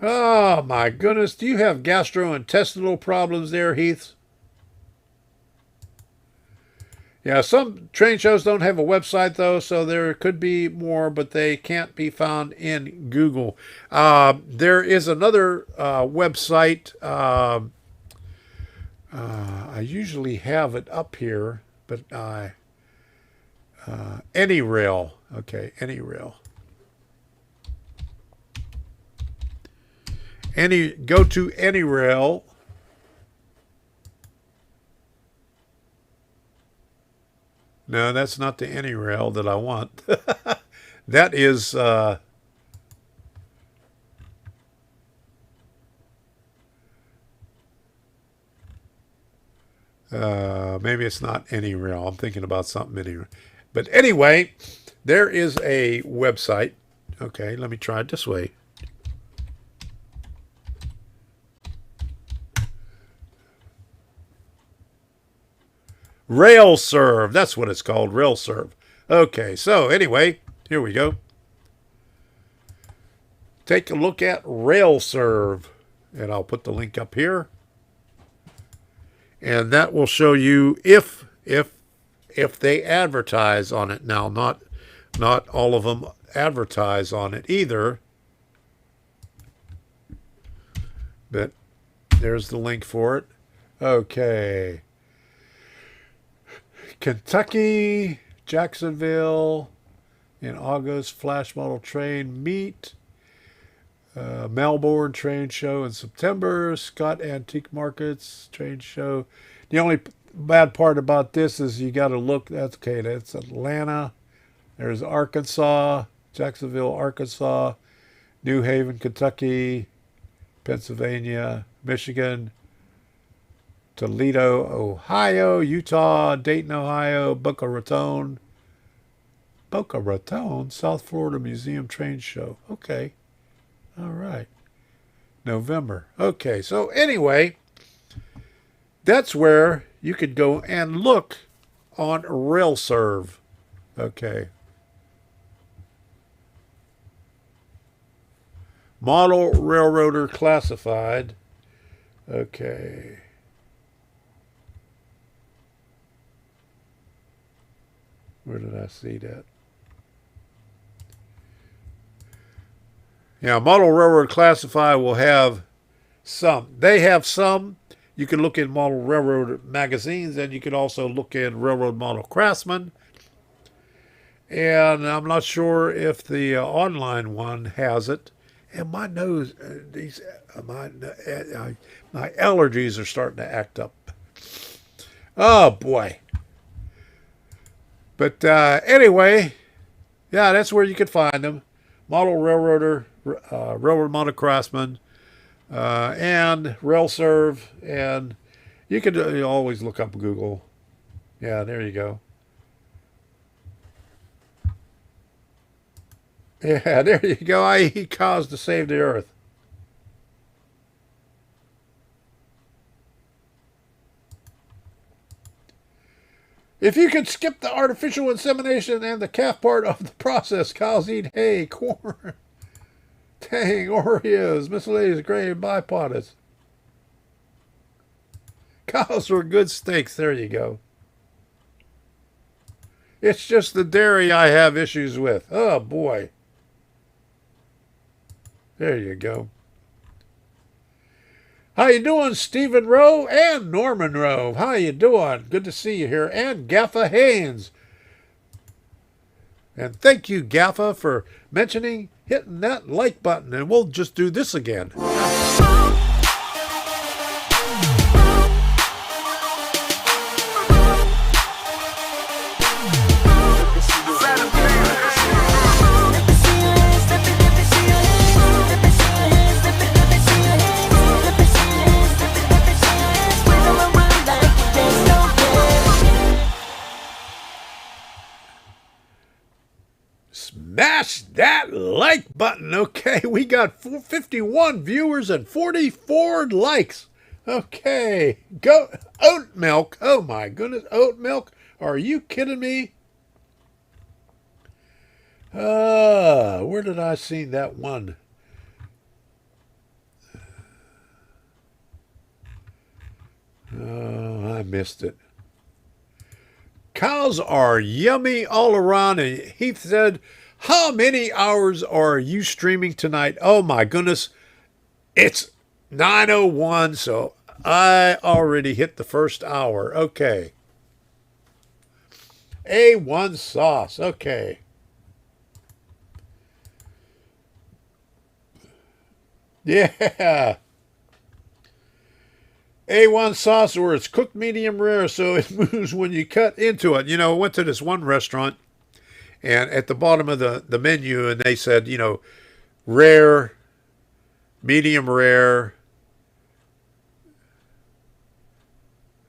Oh my goodness. Do you have gastrointestinal problems there, Heath? Yeah, some train shows don't have a website, though, so there could be more, but they can't be found in Google. There is another website. I usually have it up here, but AnyRail. Okay, AnyRail. Go to AnyRail. No, that's not the AnyRail that I want. That is maybe it's not AnyRail. I'm thinking about something anyway. But anyway, there is a website. Okay, let me try it this way. RailServe. That's what it's called, RailServe. Okay, so anyway, here we go. Take a look at RailServe. And I'll put the link up here. And that will show you if they advertise on it. Now, not all of them advertise on it either. But there's the link for it. Okay. Kentucky, Jacksonville, in August, Flash Model Train Meet, Melbourne Train Show in September, Scott Antique Markets Train Show. The only bad part about this is you got to look. That's okay. That's Atlanta. There's Arkansas, Jacksonville, Arkansas, New Haven, Kentucky, Pennsylvania, Michigan, Toledo, Ohio, Utah, Dayton, Ohio, Boca Raton, South Florida Museum Train Show. Okay. All right. November. Okay. So anyway, that's where you could go and look on RailServe. Okay. Model Railroader Classified. Okay. Where did I see that? Yeah, Model Railroad Classified will have some. They have some. You can look in Model Railroad magazines, and you can also look in Railroad Model Craftsman. And I'm not sure if the online one has it. And my nose, my allergies are starting to act up. Oh boy. But anyway, yeah, that's where you can find them. Model Railroader, Railroad Model Craftsman, and RailServe. And you can always look up Google. Yeah, there you go. Yeah, there you go. I eat cows to save the earth. If you could skip the artificial insemination and the calf part of the process, cows eat hay, corn, tang, Oreos, miscellaneous grain byproducts. Cows were good steaks. There you go. It's just the dairy I have issues with. Oh, boy. There you go. How you doing, Stephen Rowe and Norman Rowe? How you doing? Good to see you here. And Gaffa Haynes. And thank you, Gaffa, for hitting that like button. And we'll just do this again. Smash that like button. Okay, we got 51 viewers and 44 likes. Okay, go oat milk. Oh my goodness, oat milk. Are you kidding me? Where did I see that one? Oh, I missed it. Cows are yummy all around. And Heath said, how many hours are you streaming tonight? Oh my goodness. It's 9:01, so I already hit the first hour. Okay. A1 sauce. Okay. Yeah. A1 sauce, where it's cooked medium rare, so it moves when you cut into it. You know, I went to this one restaurant, and at the bottom of the menu, and they said, you know, rare, medium rare,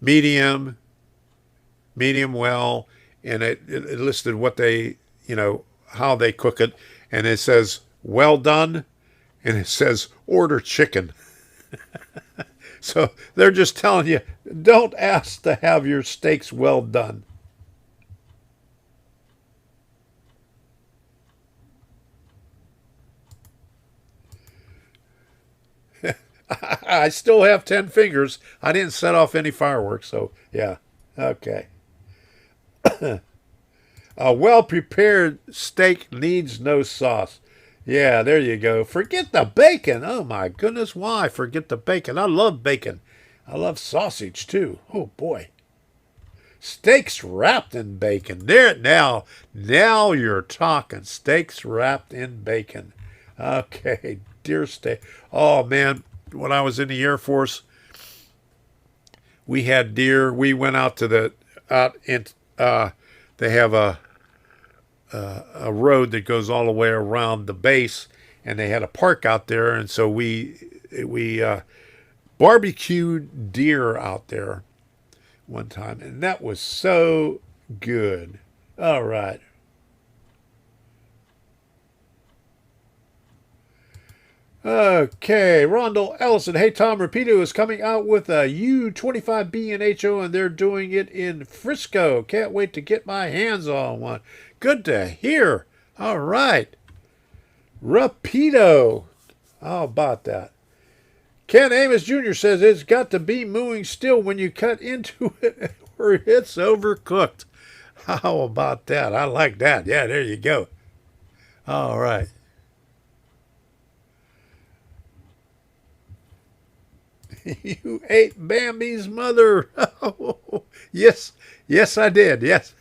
medium well, and it listed what they, you know, how they cook it, and it says, well done, and it says, order chicken. So they're just telling you, don't ask to have your steaks well done. I still have 10 fingers. I didn't set off any fireworks, so yeah. Okay. A well-prepared steak needs no sauce. Yeah, there you go. Forget the bacon. Oh, my goodness. Why forget the bacon? I love bacon. I love sausage, too. Oh, boy. Steaks wrapped in bacon. There, now you're talking. Steaks wrapped in bacon. Okay, deer steak. Oh, man, when I was in the Air Force, we had deer. We went out to they have a road that goes all the way around the base, and they had a park out there, and so we barbecued deer out there one time, and that was so good. All right. Okay, Rondell Ellison. Hey, Tom, Rapido is coming out with a U25B and HO, and they're doing it in Frisco. Can't wait to get my hands on one. Good to hear. All right. Rapido. How about that? Ken Amos Jr. says it's got to be mooing still when you cut into it or it's overcooked. How about that? I like that. Yeah, there you go. All right. You ate Bambi's mother. Oh, yes, I did. Yes.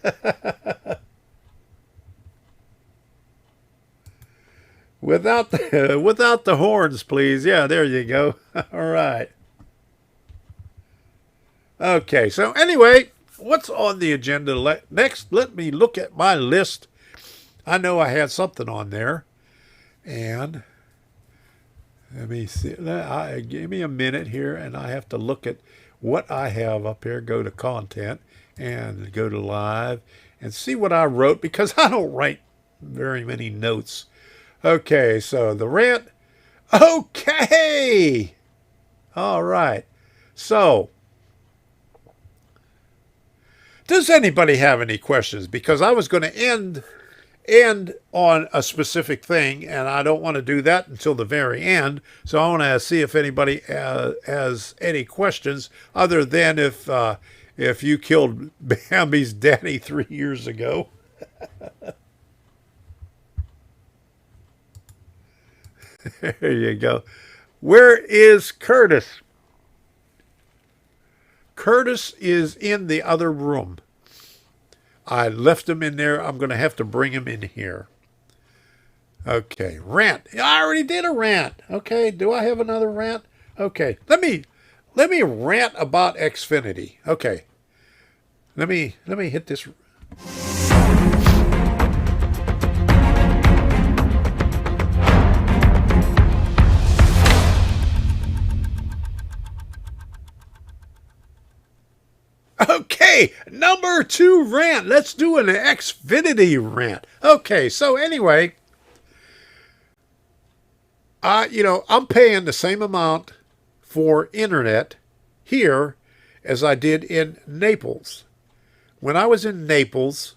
Without the horns, please. Yeah, there you go. All right. Okay, so anyway, what's on the agenda next? Let me look at my list. I know I had something on there, and let me see. Give me a minute here, and I have to look at what I have up here. Go to content and go to live and see what I wrote, because I don't write very many notes. Okay, so the rant. Okay. All right. So, does anybody have any questions? Because I was going to end on a specific thing, and I don't want to do that until the very end. So I want to see if anybody has any questions, other than if you killed Bambi's daddy 3 years ago. There you go. Where is Curtis? Curtis is in the other room. I left him in there. I'm going to have to bring him in here. Okay, rant. I already did a rant. Okay, do I have another rant? Okay, let me rant about Xfinity. Okay, let me hit this. Okay, number 2 rant. Let's do an Xfinity rant. Okay, so anyway, I'm paying the same amount for internet here as I did in Naples. When I was in Naples,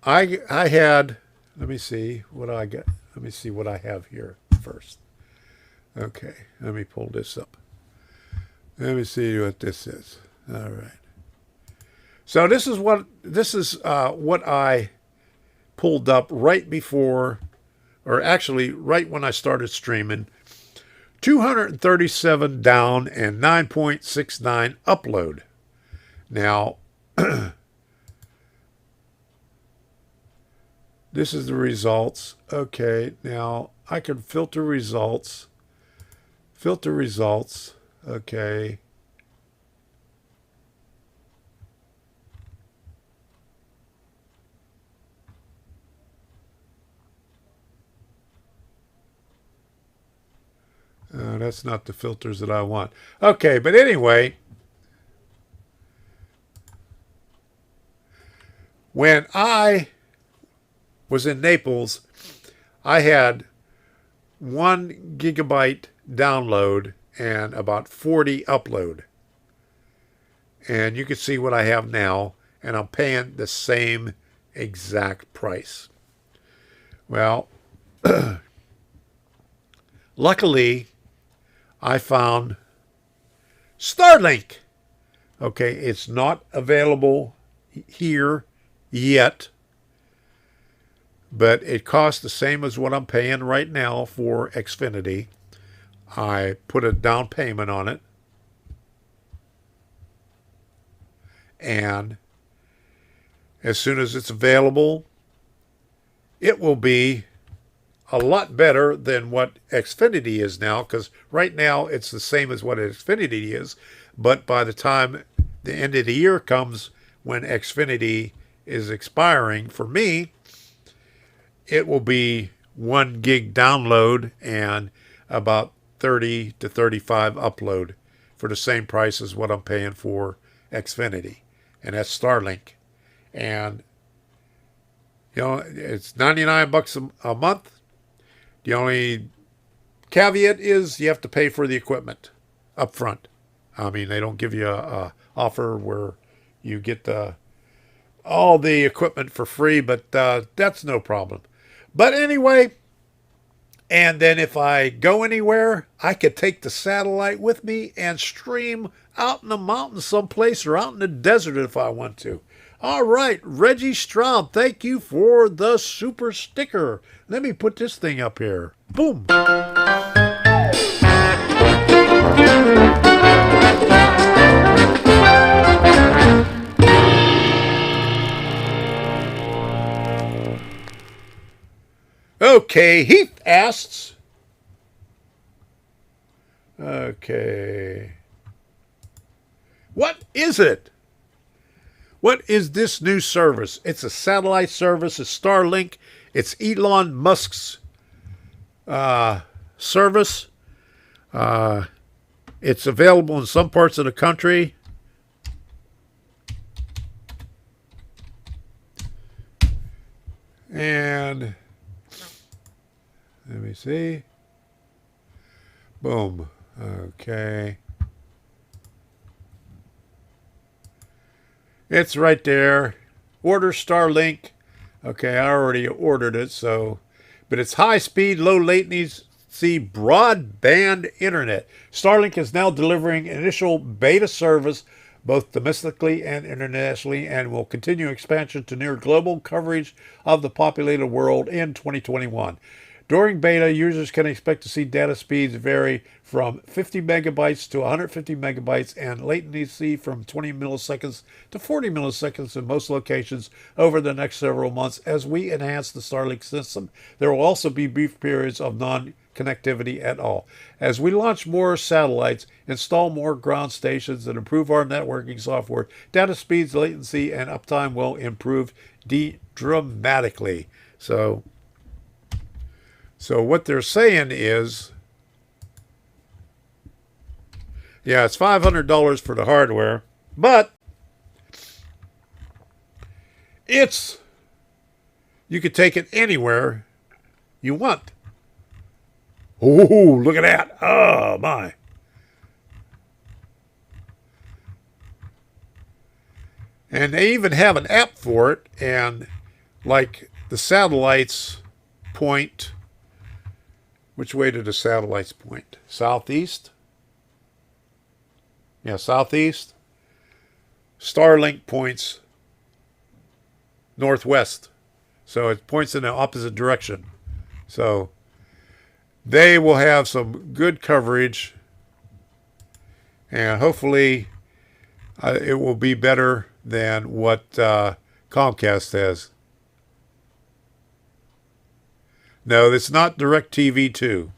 I had, let me see what I got. Let me see what I have here first. Okay, let me pull this up. Let me see what this is. All right. So this is what I pulled up right before, or actually right when I started streaming. 237 down and 9.69 upload. Now, this is the results. Okay, now I can filter results. Filter results. Okay. That's not the filters that I want. Okay, but anyway, when I was in Naples, I had 1 gigabyte download and about 40 upload. And you can see what I have now, and I'm paying the same exact price. Well, luckily, I found Starlink. Okay, it's not available here yet, but it costs the same as what I'm paying right now for Xfinity. I put a down payment on it, and as soon as it's available, it will be a lot better than what Xfinity is now, because right now it's the same as what Xfinity is, but by the time the end of the year comes, when Xfinity is expiring, for me, it will be 1 gig download and about 30 to 35 upload for the same price as what I'm paying for Xfinity, and that's Starlink. And it's $99 a month. The only caveat is you have to pay for the equipment up front. I mean, they don't give you a offer where you get all the equipment for free, but that's no problem. But anyway, and then if I go anywhere, I could take the satellite with me and stream out in the mountains someplace or out in the desert if I want to. All right, Reggie Straub, thank you for the super sticker. Let me put this thing up here. Boom. Okay, Heath asks. Okay. What is it? What is this new service? It's a satellite service. It's Starlink. It's Elon Musk's service. It's available in some parts of the country. And Let me see. Boom. Okay. It's right there. Order Starlink. Okay, I already ordered it, so. But it's high speed, low latency broadband internet. Starlink is now delivering initial beta service both domestically and internationally and will continue expansion to near global coverage of the populated world in 2021. During beta, users can expect to see data speeds vary from 50 megabytes to 150 megabytes and latency from 20 milliseconds to 40 milliseconds in most locations over the next several months as we enhance the Starlink system. There will also be brief periods of non-connectivity at all. As we launch more satellites, install more ground stations, and improve our networking software, data speeds, latency, and uptime will improve dramatically. So what they're saying is, yeah, it's $500 for the hardware, but you could take it anywhere you want. Oh, look at that. Oh, my. And they even have an app for it, and like the satellites point. Which way do the satellites point? Southeast? Yeah, southeast. Starlink points northwest. So it points in the opposite direction. So they will have some good coverage. And hopefully it will be better than what Comcast has. No, it's not DirecTV 2.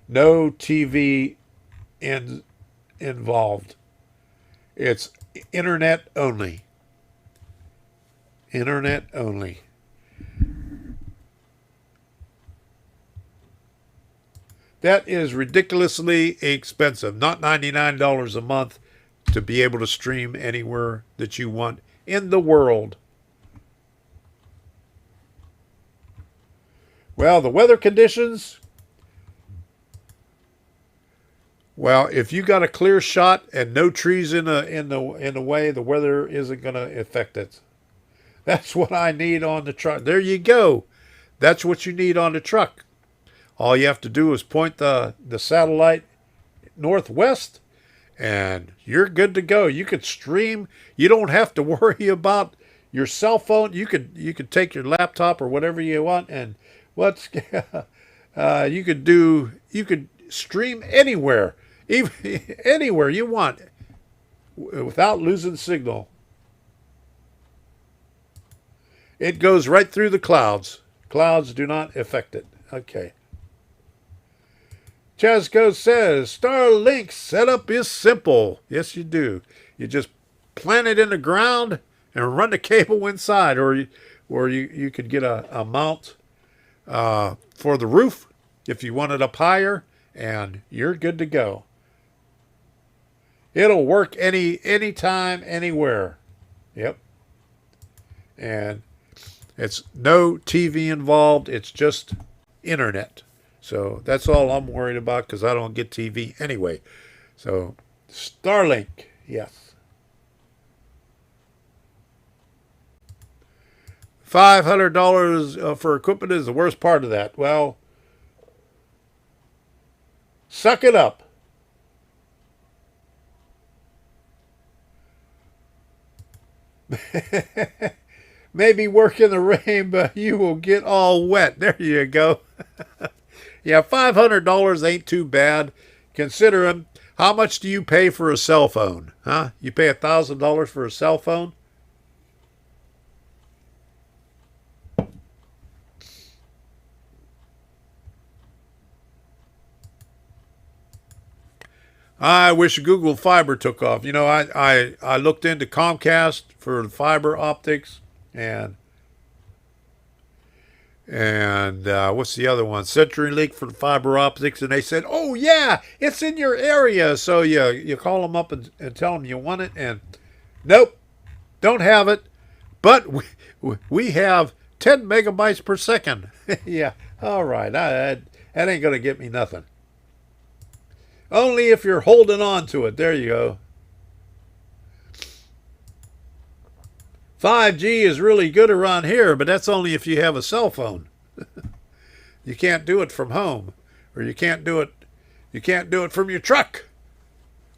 No TV involved. It's internet only. Internet only. That is ridiculously expensive. Not $99 a month to be able to stream anywhere that you want in the world. Well, the weather conditions. Well, if you got a clear shot and no trees in the way, the weather isn't going to affect it. That's what I need on the truck. There you go. That's what you need on the truck. All you have to do is point the satellite northwest, and you're good to go. You could stream. You don't have to worry about your cell phone. You could take your laptop or whatever you want, and you could stream anywhere, even anywhere you want, without losing signal. It goes right through the clouds. Clouds do not affect it. Okay. Chasco says, Starlink setup is simple. Yes, you do. You just plant it in the ground and run the cable inside, or you could get a mount for the roof if you want it up higher, and you're good to go. It'll work anytime, anywhere. Yep. And it's no TV involved. It's just internet. So that's all I'm worried about because I don't get TV anyway. So Starlink, yes. $500 for equipment is the worst part of that. Well, suck it up. Maybe work in the rain, but you will get all wet. There you go. Yeah, $500 ain't too bad, considering how much do you pay for a cell phone? Huh? You pay $1,000 for a cell phone? I wish Google Fiber took off. You know, I looked into Comcast for the fiber optics, and what's the other one? CenturyLink for the fiber optics, and they said, oh yeah, it's in your area. So you call them up and tell them you want it, and nope, don't have it. But we have 10 megabytes per second. Yeah, all right. That ain't going to get me nothing. Only if you're holding on to it. There you go. 5G is really good around here, but that's only if you have a cell phone. You can't do it from home, or you can't do it from your truck.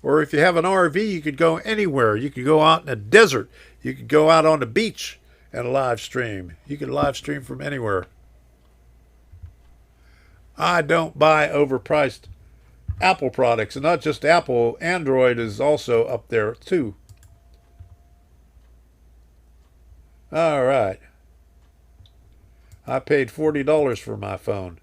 Or if you have an RV, you could go anywhere. You could go out in a desert. You could go out on the beach and live stream. You can live stream from anywhere. I don't buy overpriced Apple products, and not just Apple. Android is also up there too. All right. I paid $40 for my phone.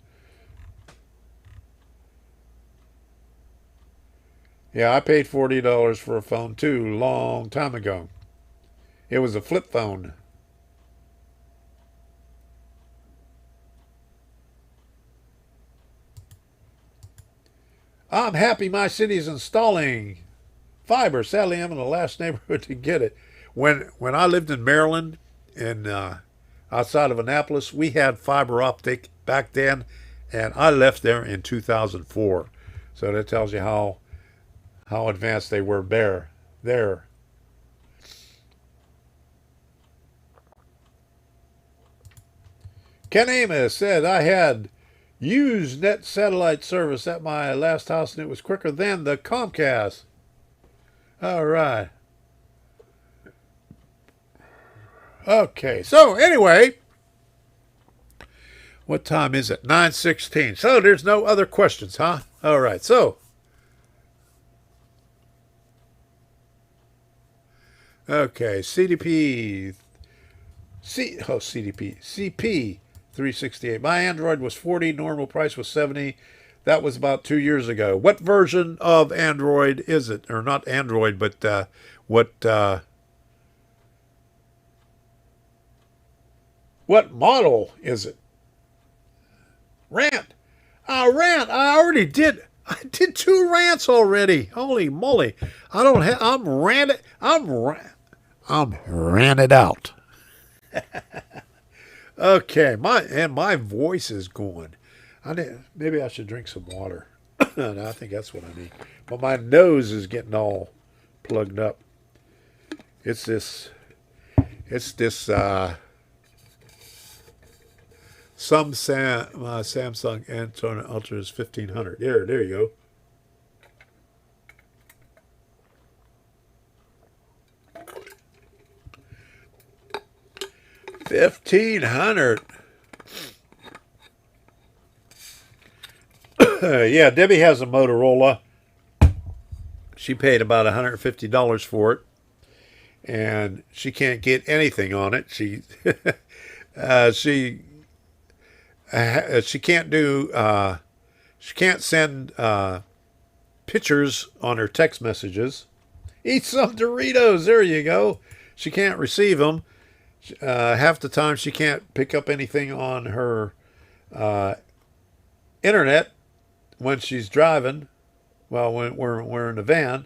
Yeah, I paid $40 for a phone too, long time ago. It was a flip phone. I'm happy my city's installing fiber. Sadly, I'm in the last neighborhood to get it. When I lived in Maryland, and outside of Annapolis, we had fiber optic back then, and I left there in 2004. So that tells you how advanced they were there. Ken Amos said, I had Usenet satellite service at my last house, and it was quicker than the Comcast. All right. Okay, so anyway, what time is it? 9:16. So there's no other questions, huh? All right, so. Okay, CP 368. My Android was 40, normal price was 70. That was about 2 years ago. What version of Android is it? Or not Android, but what model is it? Rant. Rant. I already did. I did 2 rants already. Holy moly. I don't have, I'm ranted out. Okay, my voice is going. Maybe I should drink some water. I think that's what I need. But my nose is getting all plugged up. It's this Samsung Anton Ultra's 1500. There you go. $1,500. Yeah, Debbie has a Motorola. She paid about $150 for it, and she can't get anything on it. She can't do. She can't send pictures on her text messages. Eat some Doritos. There you go. She can't receive them. Half the time she can't pick up anything on her internet when she's driving. Well, when we're in the van.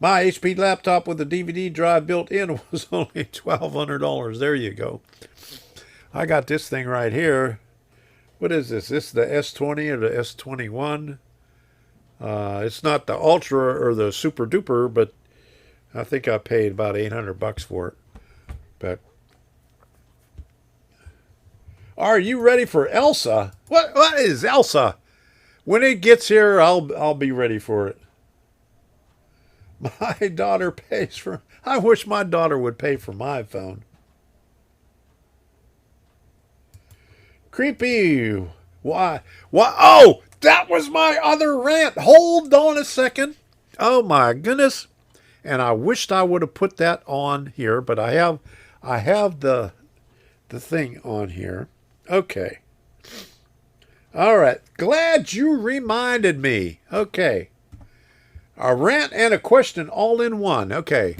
My HP laptop with a DVD drive built in was only $1,200. There you go. I got this thing right here. What is this? This is the S20 or the S21. It's not the Ultra or the Super Duper, but I think I paid about $800 for it. But are you ready for Elsa? What is Elsa? When it gets here, I'll be ready for it. My daughter pays for. I wish my daughter would pay for my phone. Creepy. Why? Oh, that was my other rant. Hold on a second. Oh my goodness. And I wished I would have put that on here, but I have the thing on here. Okay. All right. Glad you reminded me. Okay. A rant and a question all in one. Okay.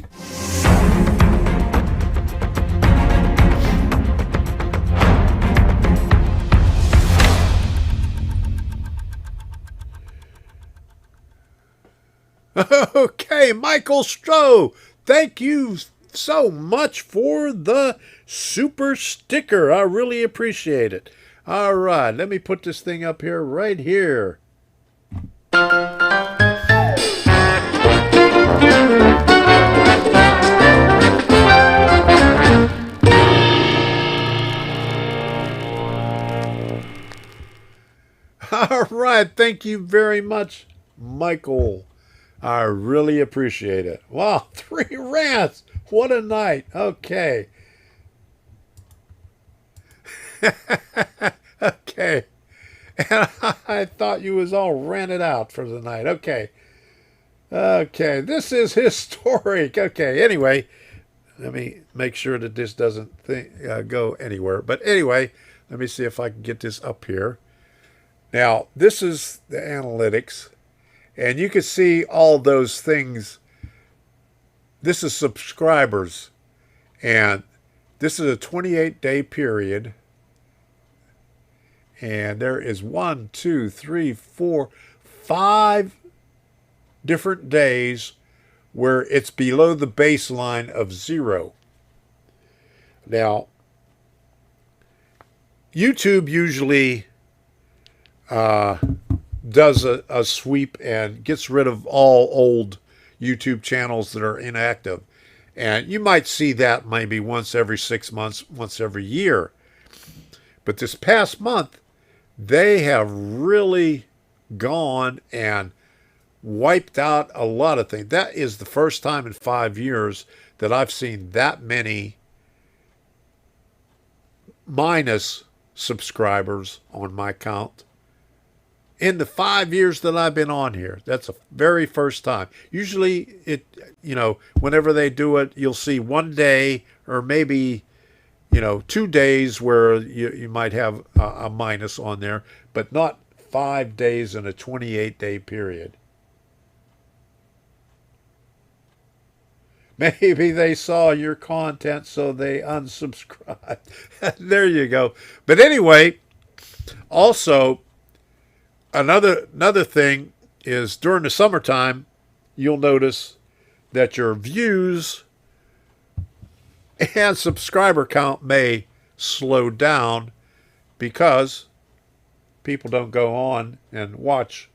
Okay, Michael Stroh. Thank you so much for the super sticker. I really appreciate it. All right, let me put this thing up here, right here. All right, thank you very much, Michael. I really appreciate it. Wow, 3 rants. What a night. Okay. Okay. And I thought you was all ranted out for the night. Okay. Okay. This is historic. Okay. Anyway, let me make sure that this doesn't go anywhere. But anyway, let me see if I can get this up here. Now, this is the analytics. And you can see all those things. This is subscribers. And this is a 28-day period. And there is 1, 2, 3, 4, 5 different days where it's below the baseline of 0. Now, YouTube usually does a sweep and gets rid of all old YouTube channels that are inactive. And you might see that maybe once every 6 months, once every year. But this past month, they have really gone and wiped out a lot of things. That is the first time in 5 years that I've seen that many minus subscribers on my count. In the 5 years that I've been on here, that's the very first time. Usually, whenever they do it, you'll see one day or maybe 2 days where you might have a minus on there, but not 5 days in a 28-day period. Maybe they saw your content, so they unsubscribed. There you go. But anyway, also, another thing is during the summertime, you'll notice that your views and subscriber count may slow down because people don't go on and watch.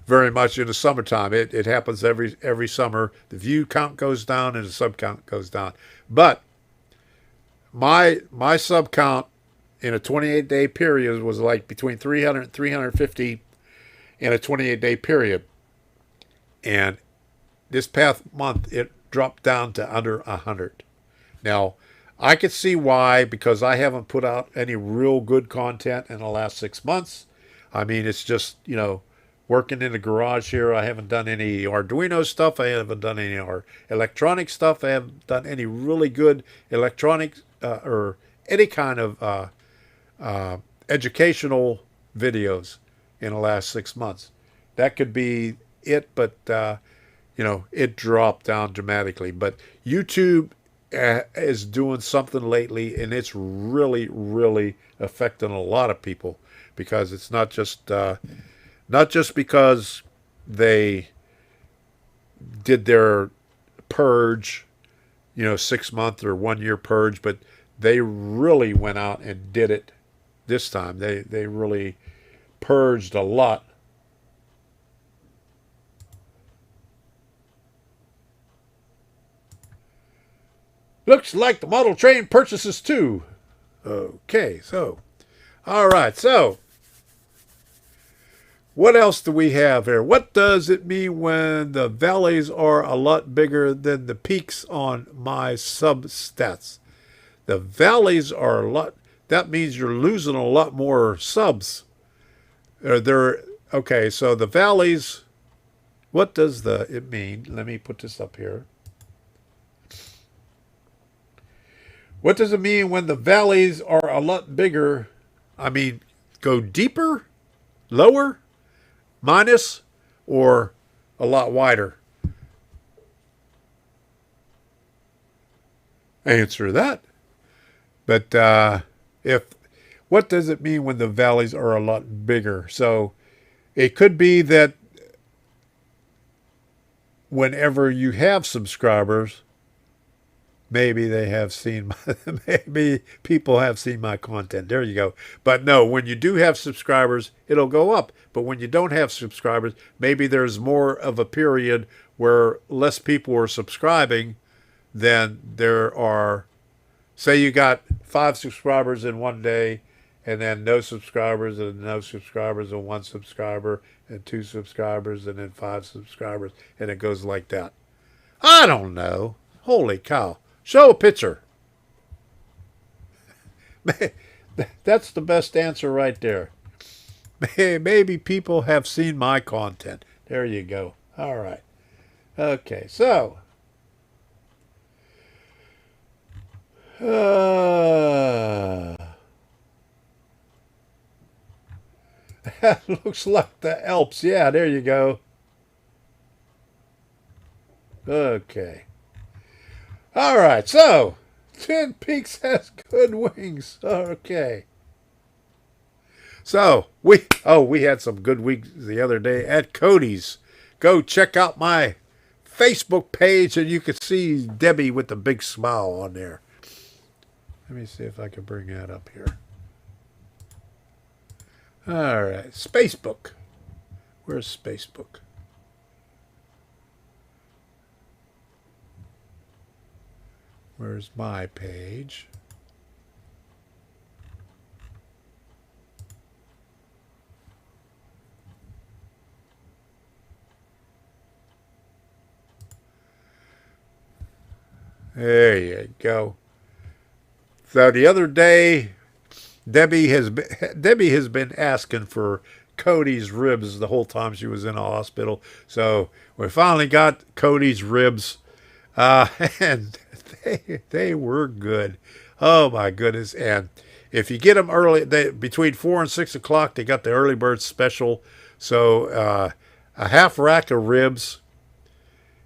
Very much in the summertime. It happens every summer. The view count goes down and the sub count goes down. But my sub count in a 28-day period was like between 300 and 350 in a 28-day period. And this past month, it dropped down to under 100. Now, I could see why, because I haven't put out any real good content in the last 6 months. I mean, it's just, working in the garage here. I haven't done any Arduino stuff. I haven't done any electronic stuff. I haven't done any really good electronic or any kind of educational videos in the last 6 months. That could be it, but it dropped down dramatically. But YouTube is doing something lately, and it's really, really affecting a lot of people, because it's not just because they did their purge, 6 month or 1 year purge, but they really went out and did it this time. They really purged a lot. Looks like the model train purchases too. Okay, so, all right, so what else do we have here? What does it mean when the valleys are a lot bigger than the peaks on my substats? The valleys are a lot. That means you're losing a lot more subs. Okay, so the valleys, what does it mean? Let me put this up here. What does it mean when the valleys are a lot bigger? I mean, go deeper, lower, minus, or a lot wider? Answer that. But what does it mean when the valleys are a lot bigger? So it could be that whenever you have subscribers, maybe they have seen maybe people have seen my content. There you go. But no, when you do have subscribers, it'll go up. But when you don't have subscribers, maybe there's more of a period where less people are subscribing than there are. Say you got 5 subscribers in one day, and then no subscribers, and no subscribers, and 1 subscriber, and 2 subscribers, and then 5 subscribers, and it goes like that. I don't know. Holy cow. Show a picture. That's the best answer right there. Maybe people have seen my content. There you go. All right. Okay, so. That looks like the Alps. Yeah, there you go. Okay. All right, so Twin Peaks has good wings. Okay. So we had some good wings the other day at Cody's. Go check out my Facebook page, and you can see Debbie with the big smile on there. Let me see if I can bring that up here. All right, Spacebook. Where's Spacebook? Where's my page? There you go. So the other day, Debbie has been asking for Cody's ribs the whole time she was in the hospital. So we finally got Cody's ribs, and they were good. Oh my goodness! And if you get them early, between 4 and 6 o'clock, they got the early bird special. So a half rack of ribs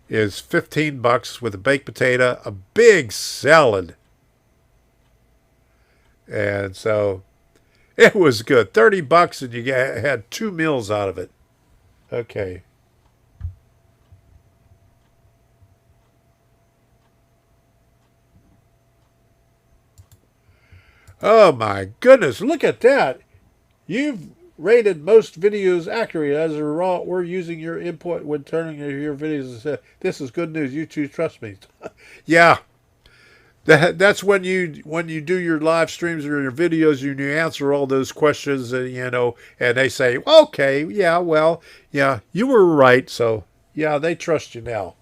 is $15 with a baked potato, a big salad. And so it was good. $30 and you had 2 meals out of it. Okay. Oh my goodness, look at that. You've rated most videos accurate. As a result, we're using your input when turning your videos. This is good news. You two trust me. Yeah. That's when you do your live streams or your videos and you answer all those questions, and and they say, okay, yeah, well, yeah, you were right, so yeah, they trust you now.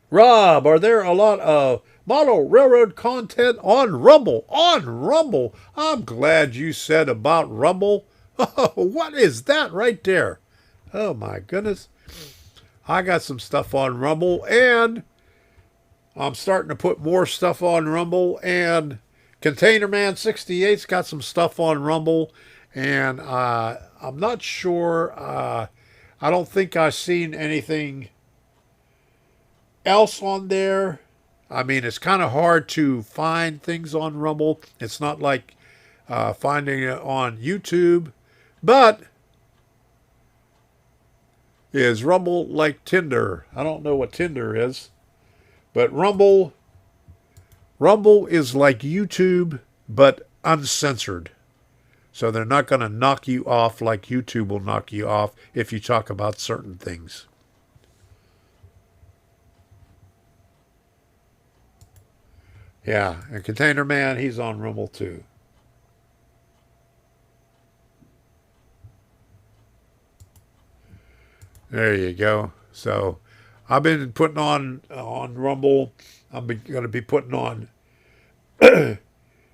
Rob, are there a lot of model railroad content on Rumble? On Rumble? I'm glad you said about Rumble. Oh, what is that right there? Oh my goodness. I got some stuff on Rumble, and I'm starting to put more stuff on Rumble, and Container Man 68's got some stuff on Rumble, and I'm not sure. I don't think I've seen anything else on there. I mean, it's kind of hard to find things on Rumble. It's not like finding it on YouTube, but is Rumble like Tinder? I don't know what Tinder is, but Rumble is like YouTube, but uncensored. So they're not going to knock you off like YouTube will knock you off if you talk about certain things. Yeah, and Container Man, he's on Rumble too. There you go. So I've been putting on Rumble. I'm going to be putting on. It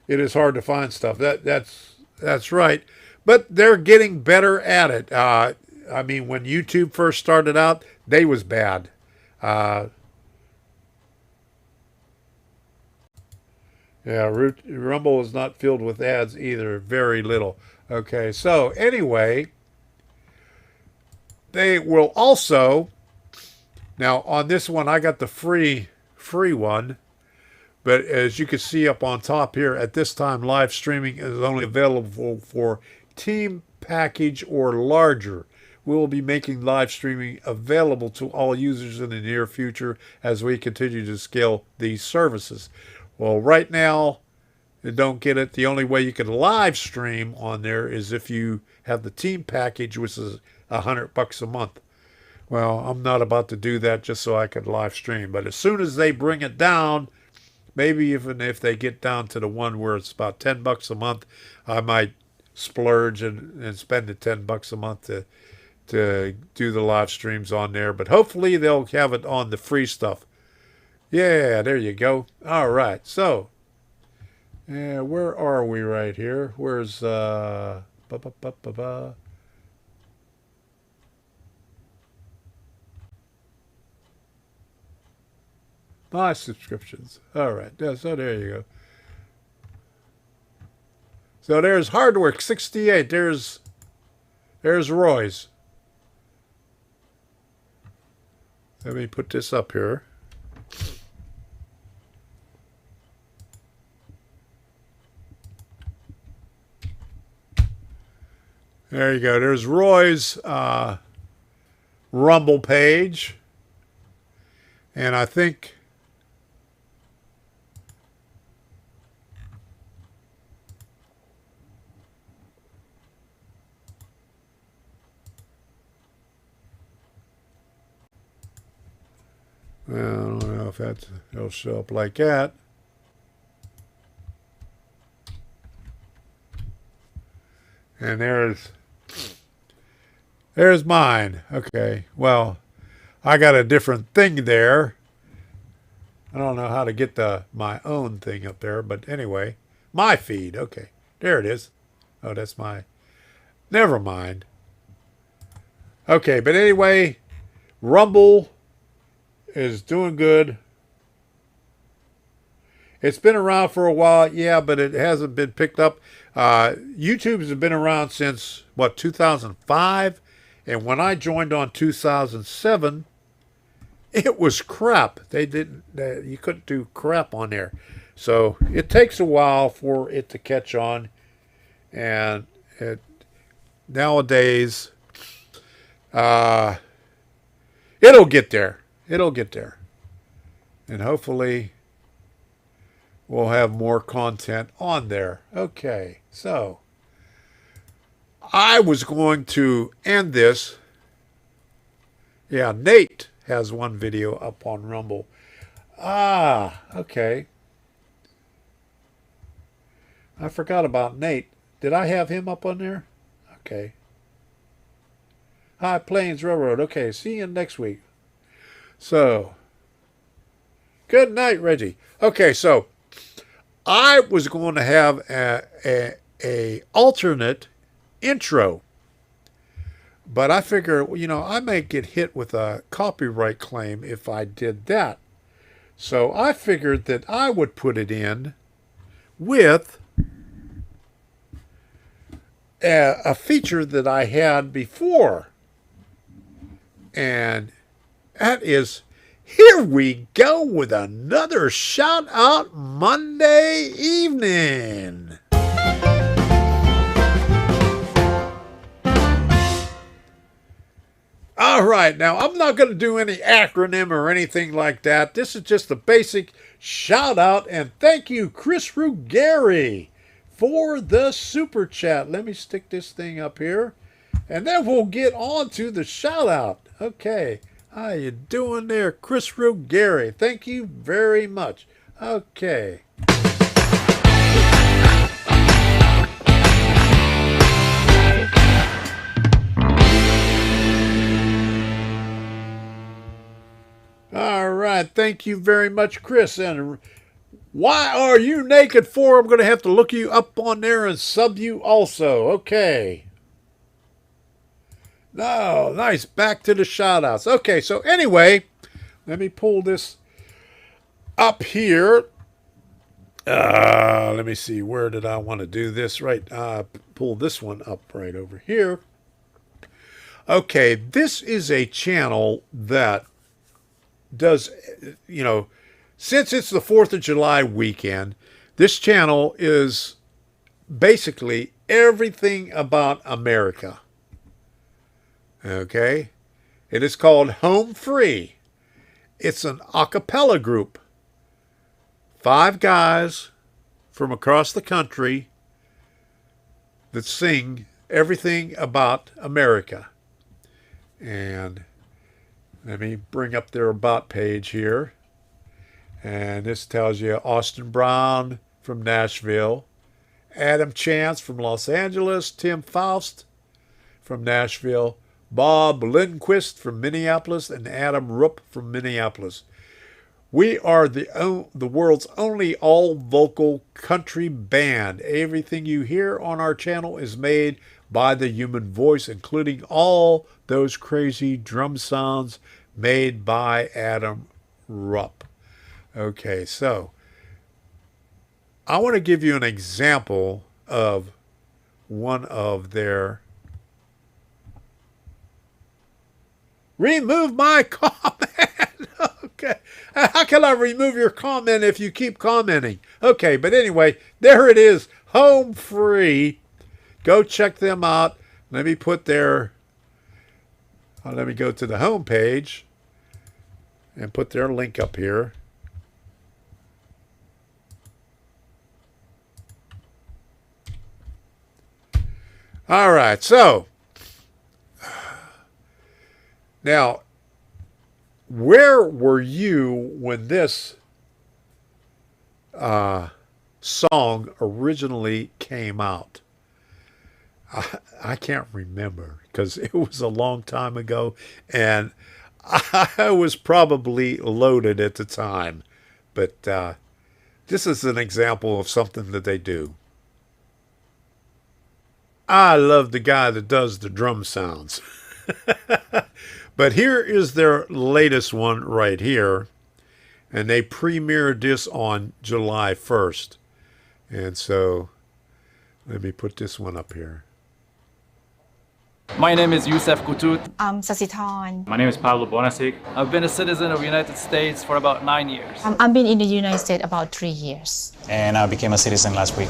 is hard to find stuff. That's right. But they're getting better at it. I mean, when YouTube first started out, they was bad. Yeah, Rumble is not filled with ads either. Very little. Okay, so anyway, they will also, now on this one I got the free one, But as you can see up on top here, at this time, live streaming is only available for team package or larger. We will be making live streaming available to all users in the near future as we continue to scale these services. Well, right now, you don't get it. The only way you can live stream on there is if you have the team package, which is $100 a month. Well, I'm not about to do that just so I can live stream. But as soon as they bring it down, maybe even if they get down to the one where it's about $10 a month, I might splurge and spend the $10 a month to do the live streams on there. But hopefully they'll have it on the free stuff. Yeah, there you go. All right. So, where are we right here? Where's my subscriptions? All right. Yeah, so there you go. So there's Hardwork 68. There's Roy's. Let me put this up here. There you go. There's Roy's Rumble page. And I think I don't know if it'll show up like that. And there's mine. Okay. Well, I got a different thing there. I don't know how to get my own thing up there, but anyway, my feed. Okay. There it is. Oh, that's my. Never mind. Okay, but anyway, Rumble is doing good. It's been around for a while, yeah, but it hasn't been picked up. YouTube has been around since, 2005? And when I joined on 2007, it was crap. You couldn't do crap on there. So it takes a while for it to catch on. And nowadays, it'll get there. It'll get there. And hopefully we'll have more content on there. Okay, so I was going to end this. Yeah, Nate has one video up on Rumble. Okay. I forgot about Nate. Did I have him up on there? Okay. High Plains Railroad. Okay, see you next week. So, good night, Reggie. Okay, so I was going to have a alternate intro, but I figure, I may get hit with a copyright claim if I did that. So I figured that I would put it in with a feature that I had before. And that is, here we go with another Shout Out Monday evening. All right, now I'm not going to do any acronym or anything like that. This is just a basic shout out, and thank you, Chris Ruggieri, for the super chat. Let me stick this thing up here, and then we'll get on to the shout out. Okay. How you doing there, Chris Ruggieri? Thank you very much. Okay. All right. Thank you very much, Chris. And why are you naked for? I'm going to have to look you up on there and sub you also. Okay. No, nice. Back to the shout-outs. Okay, so anyway, let me pull this up here. Let me see. Where did I want to do this? Right. Pull this one up right over here. Okay, this is a channel that does, since it's the 4th of July weekend, this channel is basically everything about America. Okay? It is called Home Free. It's an a cappella group. 5 guys from across the country that sing everything about America. And let me bring up their About page here. And this tells you Austin Brown from Nashville, Adam Chance from Los Angeles, Tim Faust from Nashville, Bob Lindquist from Minneapolis, and Adam Rupp from Minneapolis. We are the world's only all-vocal country band. Everything you hear on our channel is made by the human voice, including all those crazy drum sounds made by Adam Rupp. Okay, so I want to give you an example of one of their... Remove my comment! Okay. How can I remove your comment if you keep commenting? Okay, but anyway, there it is. Home Free. Go check them out. Let me put their... let me go to the home page and put their link up here. All right, so now, where were you when this song originally came out? I can't remember because it was a long time ago, and I was probably loaded at the time. But this is an example of something that they do. I love the guy that does the drum sounds. But here is their latest one right here. And they premiered this on July 1st. And so let me put this one up here. My name is Youssef Kutut. I'm Sasitan. My name is Pablo Bonasic. I've been a citizen of the United States for about 9 years. I've been in the United States about 3 years. And I became a citizen last week.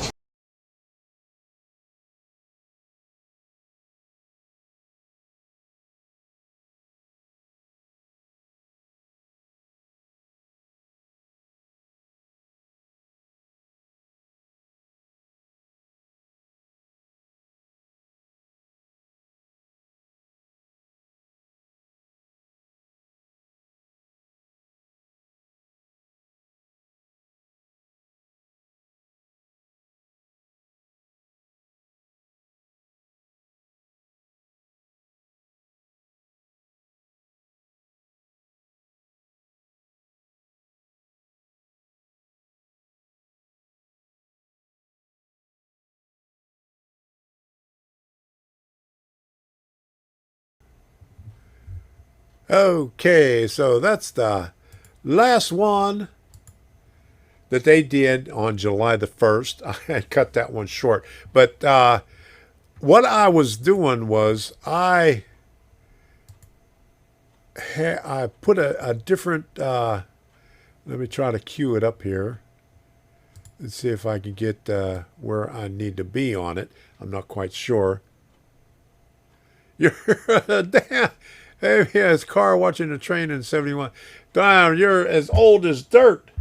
Okay, so that's the last one that they did on July the 1st. I cut that one short. But what I was doing was I put a different... let me try to cue it up here. Let's see if I can get where I need to be on it. I'm not quite sure. You're damn... Hey, he has car watching a train in 71. Damn, you're as old as dirt.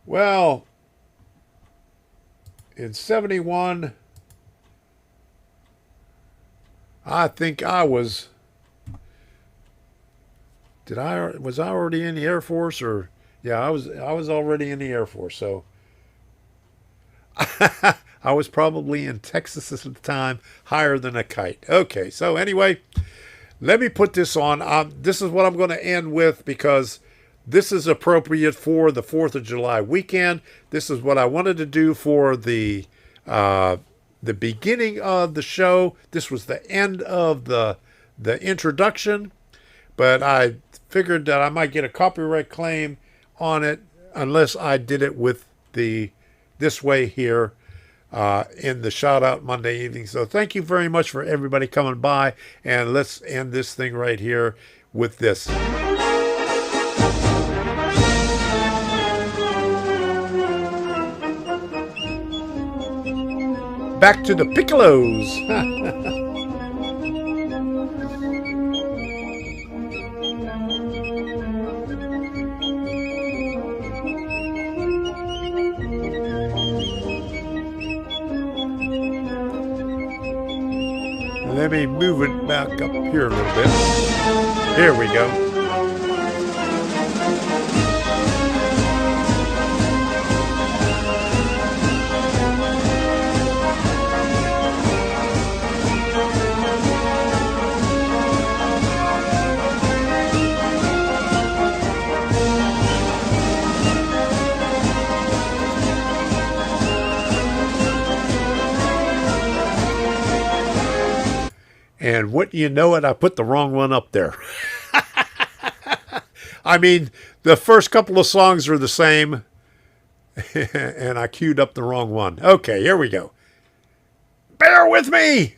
Well, in 71, I think I was... was I already in the Air Force? Or yeah, I was already in the Air Force, so I was probably in Texas at the time, higher than a kite. Okay, so anyway, let me put this on. This is what I'm going to end with because this is appropriate for the 4th of July weekend. This is what I wanted to do for the beginning of the show. This was the end of the introduction, but I figured that I might get a copyright claim on it unless I did it with this way here. In the Shout Out Monday evening. So thank you very much for everybody coming by. And let's end this thing right here with this. back to the piccolos. Let me move it back up here a little bit. Here we go. And wouldn't you know it, I put the wrong one up there. I mean, the first couple of songs are the same, and I queued up the wrong one. Okay, here we go. Bear with me!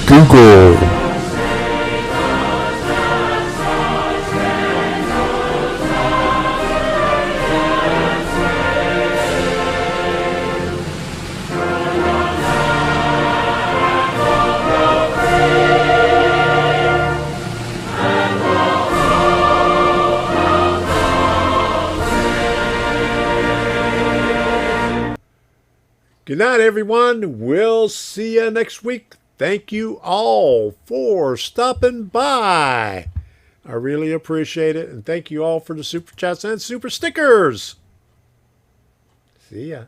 Google. Good night, everyone. We'll see you next week. Thank you all for stopping by. I really appreciate it. And thank you all for the super chats and super stickers. See ya.